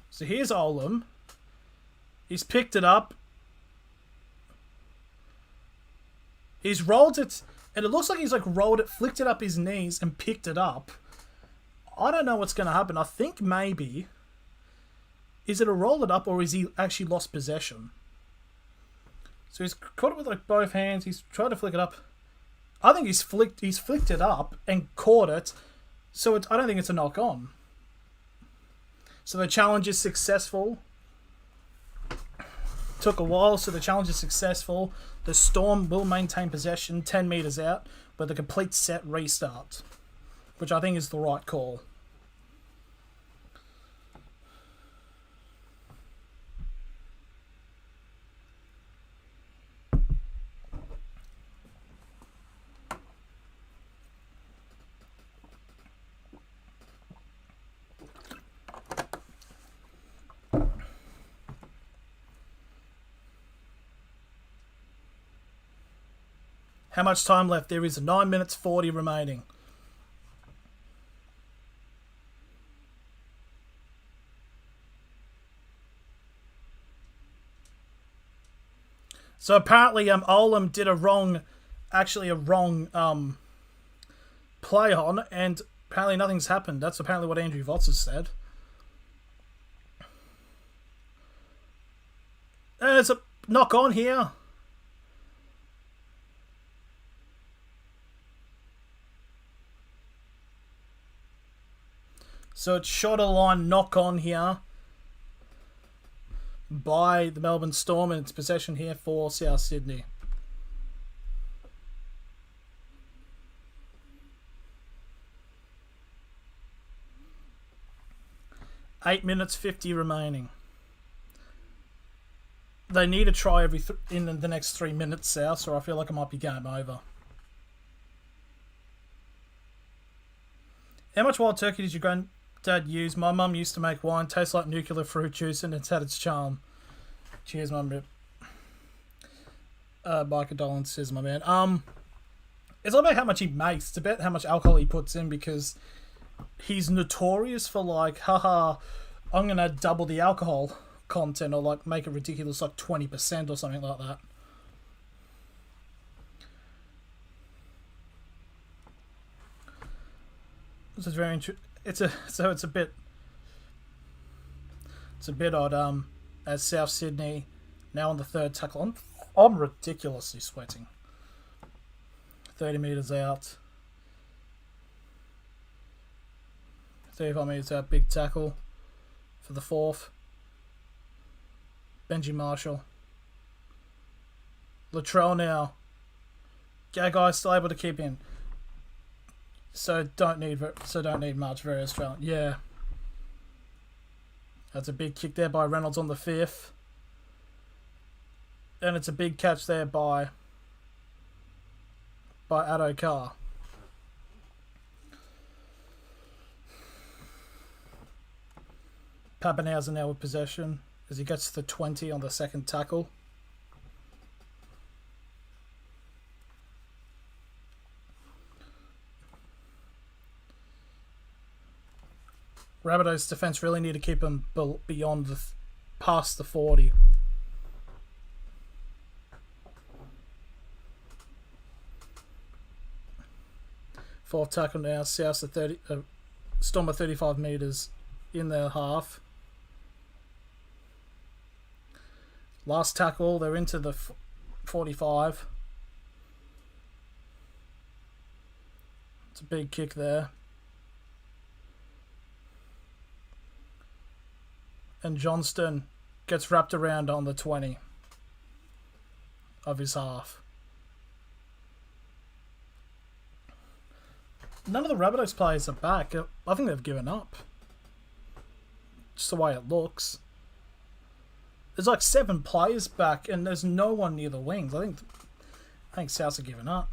Speaker 1: So here's Olam. He's picked it up. He's rolled it. And it looks like he's like rolled it, flicked it up his knees and picked it up. I don't know what's going to happen. I think maybe Is it a roll it up or is he actually lost possession? So he's caught it with like both hands. He's tried to flick it up. I think he's flicked it up and caught it. So I don't think it's a knock on. So the challenge is successful. Took a while, so the challenge is successful. The Storm will maintain possession 10 metres out with a complete set restart, which I think is the right call. How much time left? There is 9 minutes 40 remaining. So apparently Olam did a wrong play on, and apparently nothing's happened. That's apparently what Andrew Votz has said. And it's a knock on here. So it's short of line knock on here by the Melbourne Storm, and it's possession here for South Sydney. Eight minutes 50 remaining. They need to try in the next 3 minutes, South, or I feel like it might be game over. How much wild turkey did your granddad use? My mum used to make wine. Tastes like nuclear fruit juice, and it's had its charm. Cheers, mum. My condolences, my man. It's not about how much he makes. It's about how much alcohol he puts in, because he's notorious for like, haha, I'm gonna double the alcohol content, or like make it ridiculous, like 20% or something like that. This is very interesting. It's a bit odd. As South Sydney now on the third tackle. I'm ridiculously sweating. 30 metres out. 35 metres out. Big tackle for the fourth. Benji Marshall. Latrell now. Gagai still able to keep in. So don't need much. Very Australian. Yeah. That's a big kick there by Reynolds on the fifth. And it's a big catch there by Addo Carr. Pappenhausen now with possession as he gets to the 20 on the second tackle. Rabbitohs defence really need to keep him beyond past the 40. Fourth tackle now. South to 30. Storm of 35 metres in their half. Last tackle. They're into the 45. It's a big kick there. And Johnston gets wrapped around on the 20 of his half. None of the Rabbitohs players are back. I think they've given up. Just the way it looks. There's like 7 players back, and there's no one near the wings. I think Souths are giving up.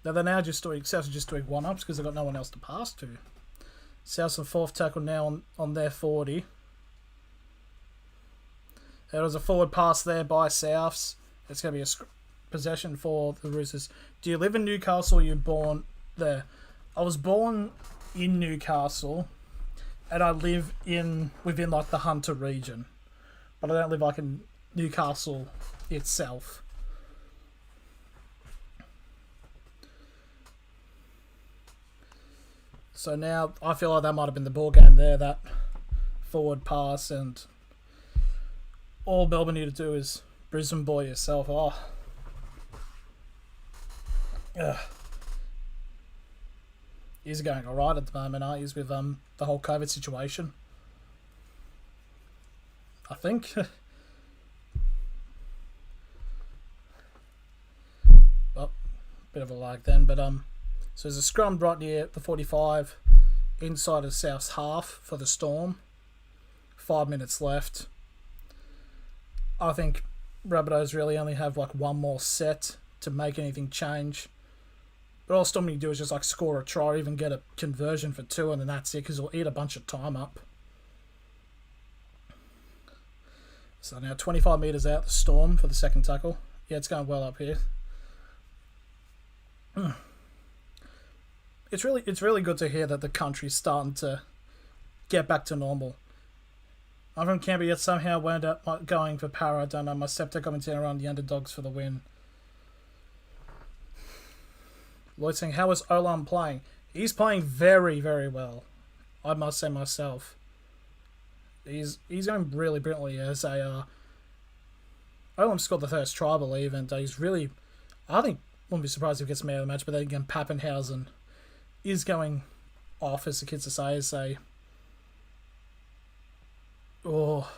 Speaker 1: Now they're now Souths are just doing one-ups because they've got no one else to pass to. Souths on fourth tackle now on their 40. There was a forward pass there by Souths. It's going to be a possession for the Roosters. Do you live in Newcastle or you were born there? I was born in Newcastle, and I live within like the Hunter region, but I don't live like in Newcastle itself. So now I feel like that might have been the ball game there. That forward pass, and all Melbourne need to do is Brisbane boy yourself. Oh. Ugh. He's going alright at the moment, aren't he, with the whole COVID situation? I think. Oh, bit of a lag then, but so there's a scrum right near the 45, inside of South's half for the Storm. 5 minutes left. I think Rabbitohs really only have like one more set to make anything change. But all Storm need to do is just like score a try or even get a conversion for 2, and then that's it, because it'll eat a bunch of time up. So now 25 metres out, the Storm for the second tackle. Yeah, it's going well up here. It's really good to hear that the country's starting to get back to normal. I'm from Canberra, yet somehow wound up going for Para. I don't know. My septic commentating around the underdogs for the win. Lloyd saying, how is Olam playing? He's playing very, very well. I must say myself. He's going really brilliantly as a... Olam scored the first try, I believe, and he's really... I think, wouldn't be surprised if he gets man of the match, but then again, Pappenhausen is going off, as the kids say. Oh.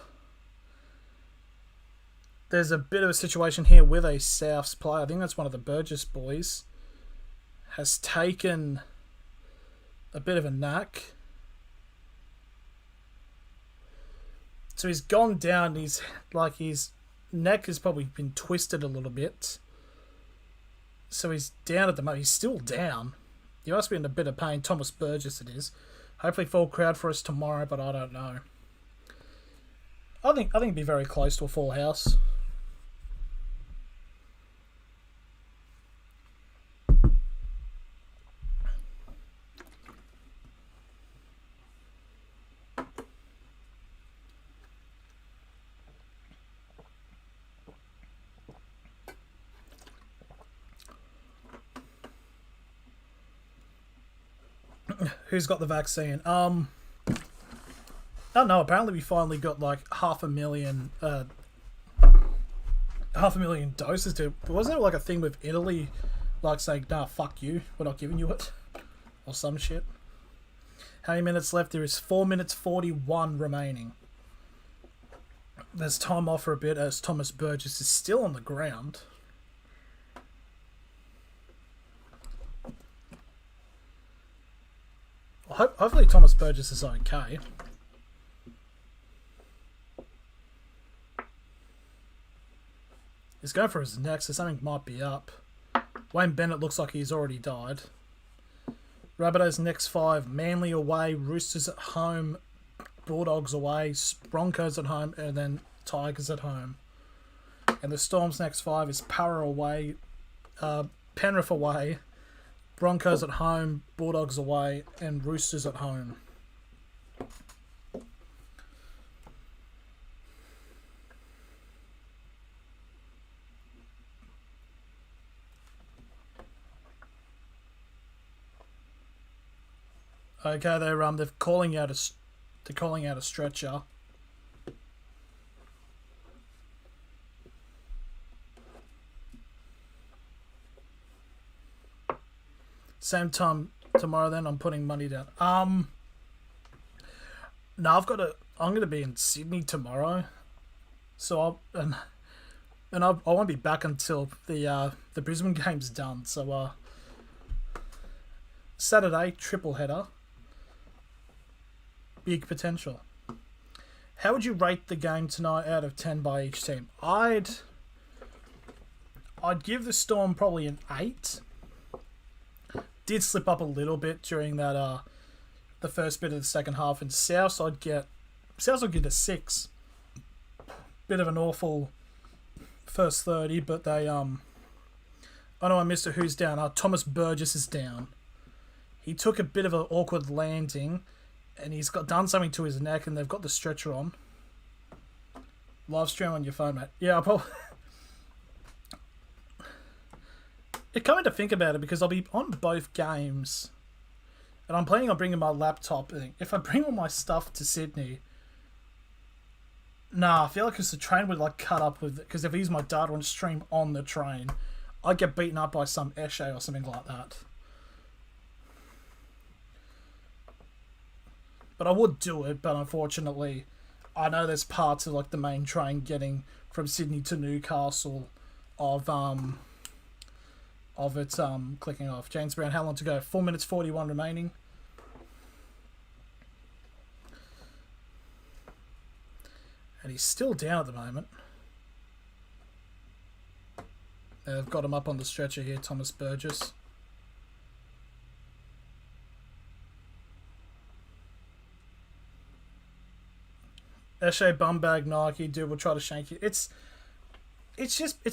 Speaker 1: There's a bit of a situation here with a Souths player. I think that's one of the Burgess boys. Has taken a bit of a knack. So he's gone down. His neck has probably been twisted a little bit. So he's down at the moment. He's still down. He must be in a bit of pain. Thomas Burgess it is. Hopefully full crowd for us tomorrow, but I don't know. I think it'd be very close to a full house. Who's got the vaccine? I don't know. Apparently, we finally got like 500,000 doses. Wasn't it like a thing with Italy, like saying, "Nah, fuck you, we're not giving you it," or some shit? How many minutes left? There is 4 minutes 41 remaining. There's time off for a bit as Thomas Burgess is still on the ground. Hopefully Thomas Burgess is okay. He's going for his neck, so something might be up. Wayne Bennett looks like he's already died. Rabbitohs next 5. Manly away, Roosters at home, Bulldogs away, Broncos at home, and then Tigers at home. And the Storm's next 5 is Para away, Penrith away, Broncos at home, Bulldogs away, and Roosters at home. Okay, they're calling out a stretcher. Same time tomorrow. Then I'm putting money down. No, I'm gonna be in Sydney tomorrow, so I won't be back until the Brisbane game's done. So Saturday triple header. Big potential. How would you rate the game tonight out of 10 by each team? I'd give the Storm probably an 8. Did slip up a little bit during that the first bit of the second half. And South I'd get a 6. Bit of an awful first 30, but they I know I missed it. Who's down? Thomas Burgess is down. He took a bit of an awkward landing, and he's done something to his neck, and they've got the stretcher on. Live stream on your phone, mate. Yeah, I'll probably... It coming to think about it, because I'll be on both games, and I'm planning on bringing my laptop. If I bring all my stuff to Sydney, Nah, I feel like because the train would like cut up with, because if I use my data and stream on the train, I'd get beaten up by some Eshe or something like that. But I would do it, but unfortunately, I know there's parts of like the main train getting from Sydney to Newcastle of it clicking off. James Brown, how long to go? 4 minutes 41 remaining. And he's still down at the moment. They've got him up on the stretcher here, Thomas Burgess. Eshe Bumbag Nike, dude, will try to shank you. It's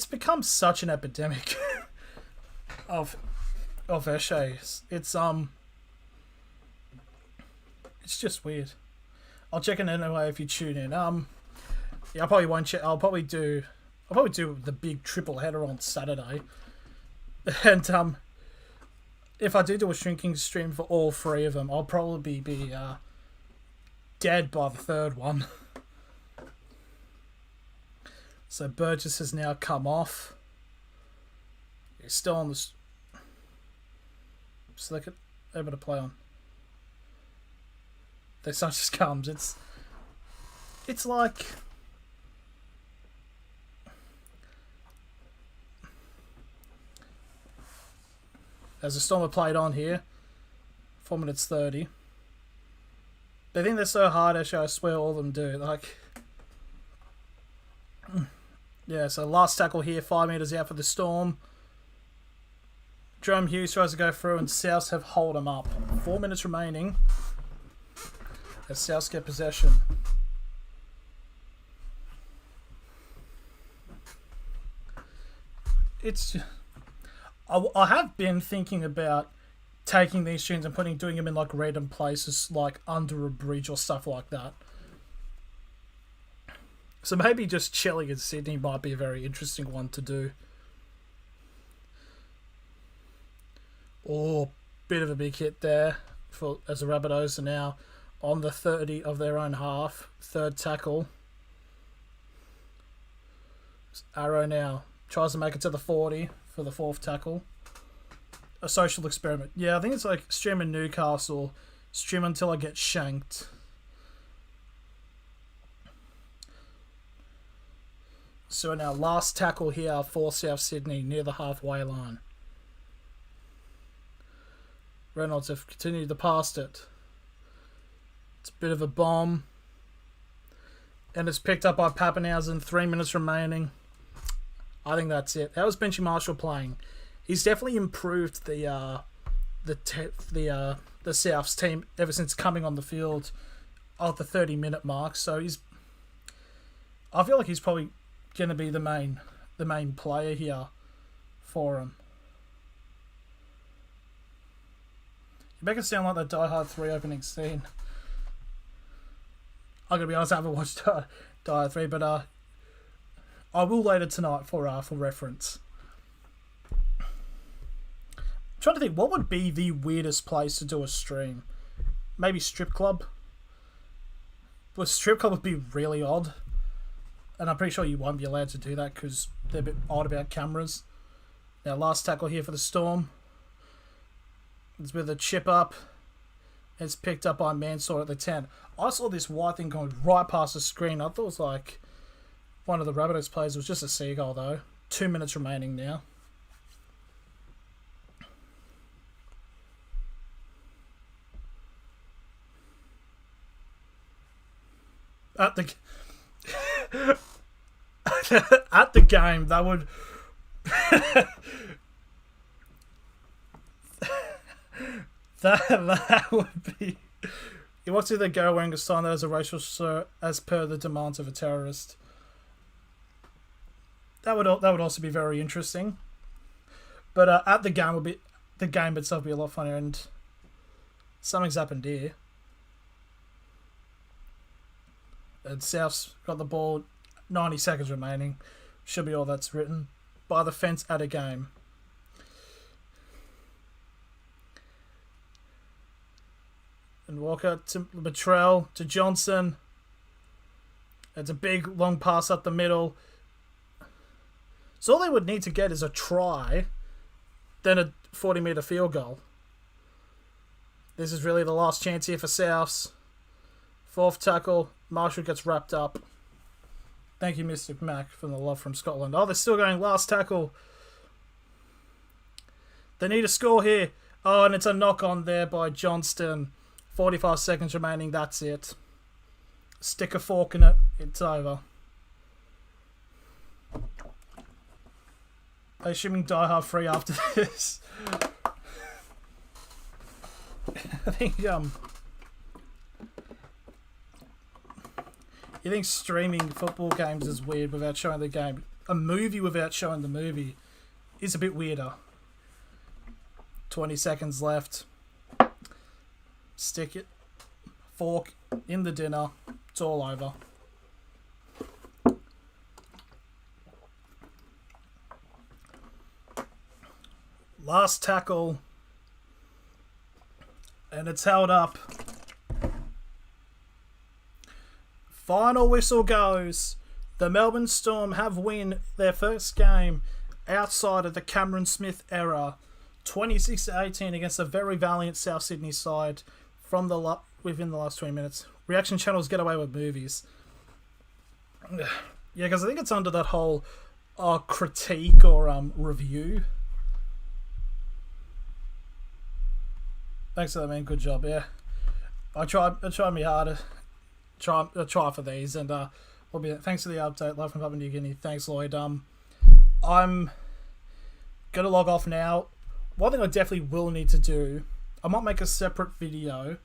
Speaker 1: become such an epidemic of Eshe. It's just weird. I'll check in anyway if you tune in. Yeah, I probably won't check. I'll probably do the big triple header on Saturday, and if I do a shrinking stream for all three of them, I'll probably be dead by the third one. So Burgess has now come off. He's still on the. So they could able to play on. This such just comes. It's like. There's a Stormer played on here. 4 minutes 30. They think they're so hard, actually, I swear all of them do. Like, yeah, so last tackle here, 5 metres out for the Storm. Jerome Hughes tries to go through and South have hold him up. 4 minutes remaining as South get possession. I have been thinking about taking these tunes and doing them in like random places, like under a bridge or stuff like that. So maybe just chilling in Sydney might be a very interesting one to do. Oh, bit of a big hit there as the Rabbitohs are now on the 30 of their own half. Third tackle. Arrow now tries to make it to the 40 for the fourth tackle. A social experiment. Yeah, I think it's like stream in Newcastle. Stream until I get shanked. So now last tackle here for South Sydney near the halfway line. Reynolds have continued to pass it. It's a bit of a bomb. And it's picked up by Pappenhausen. 3 minutes remaining. I think that's it. That was Benchy Marshall playing. He's definitely improved the South's team ever since coming on the field at the 30-minute mark. So I feel like he's probably going to be the main player here for him. You make it sound like that Die Hard 3 opening scene. I'm going to be honest, I haven't watched Die Hard 3, but I will later tonight for reference. I'm trying to think, what would be the weirdest place to do a stream? Maybe strip club? But strip club would be really odd. And I'm pretty sure you won't be allowed to do that because they're a bit odd about cameras. Now, last tackle here for the Storm. It's with a chip up. It's picked up by Mansour at the 10. I saw this white thing going right past the screen. I thought it was like one of the Rabbitohs players. It was just a seagull, though. 2 minutes remaining now. At the at the game, that would that would be. He wants to either go wearing a sign that has a racial slur as per the demands of a terrorist. That would also be very interesting. But at the game the game itself would be a lot funnier, and something's happened here. And South's got the ball, 90 seconds remaining. Should be all that's written. By the fence at a game. And Walker to Latrell to Johnson. It's a big long pass up the middle. So all they would need to get is a try, then a 40-metre field goal. This is really the last chance here for Souths. Fourth tackle. Marshall gets wrapped up. Thank you, Mr. Mac, for the love from Scotland. Oh, they're still going last tackle. They need a score here. Oh, and it's a knock on there by Johnston. 45 seconds remaining. That's it. Stick a fork in it. It's over. Assuming Die Hard free after this. I think you think streaming football games is weird without showing the game. A movie without showing the movie is a bit weirder. 20 seconds left. Stick it. Fork in the dinner. It's all over. Last tackle. And it's held up. Final whistle goes. The Melbourne Storm have won their first game outside of the Cameron Smith era. 26-18 against a very valiant South Sydney side from within the last 20 minutes. Reaction channels get away with movies. Yeah, because I think it's under that whole critique or review. Thanks for that, man. Good job. Yeah, I tried my hardest. Try for these, and thanks for the update. Love from Papua New Guinea. Thanks, Lloyd. I'm gonna log off now. One thing I definitely will need to do, I might make a separate video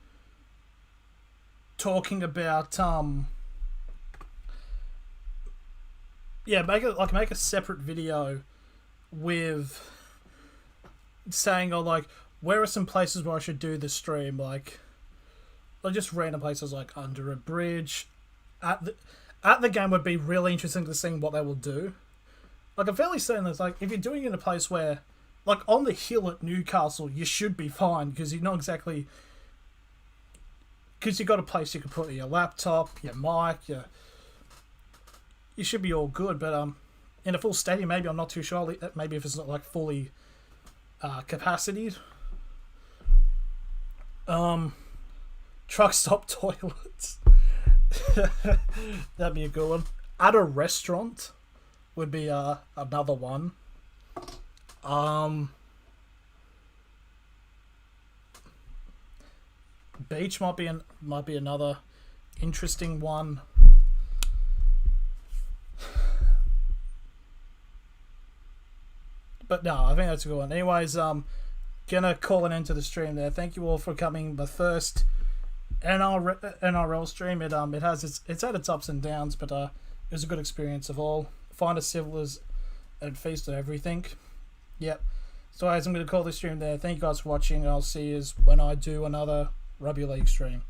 Speaker 1: talking about make a separate video with saying where are some places where I should do the stream, like just random places like under a bridge. At the game would be really interesting to see what they will do. Like, I'm fairly certain that if you're doing it in a place where, like on the hill at Newcastle, you should be fine because you're not exactly, because you've got a place you can put your laptop, your mic, you should be all good. But in a full stadium, maybe I'm not too sure. Maybe if it's not fully capacity. Truck stop toilets. That'd be a good one. At a restaurant would be another one. Beach might be another interesting one. But no, I think that's a good one. Anyways, gonna call an end to the stream there. Thank you all for coming. The first NRL stream. It's had its ups and downs, but it was a good experience of all. Find a civiliz and feast on everything. Yep. So guys, I'm gonna call this stream there. Thank you guys for watching. I'll see you when I do another Rugby League stream.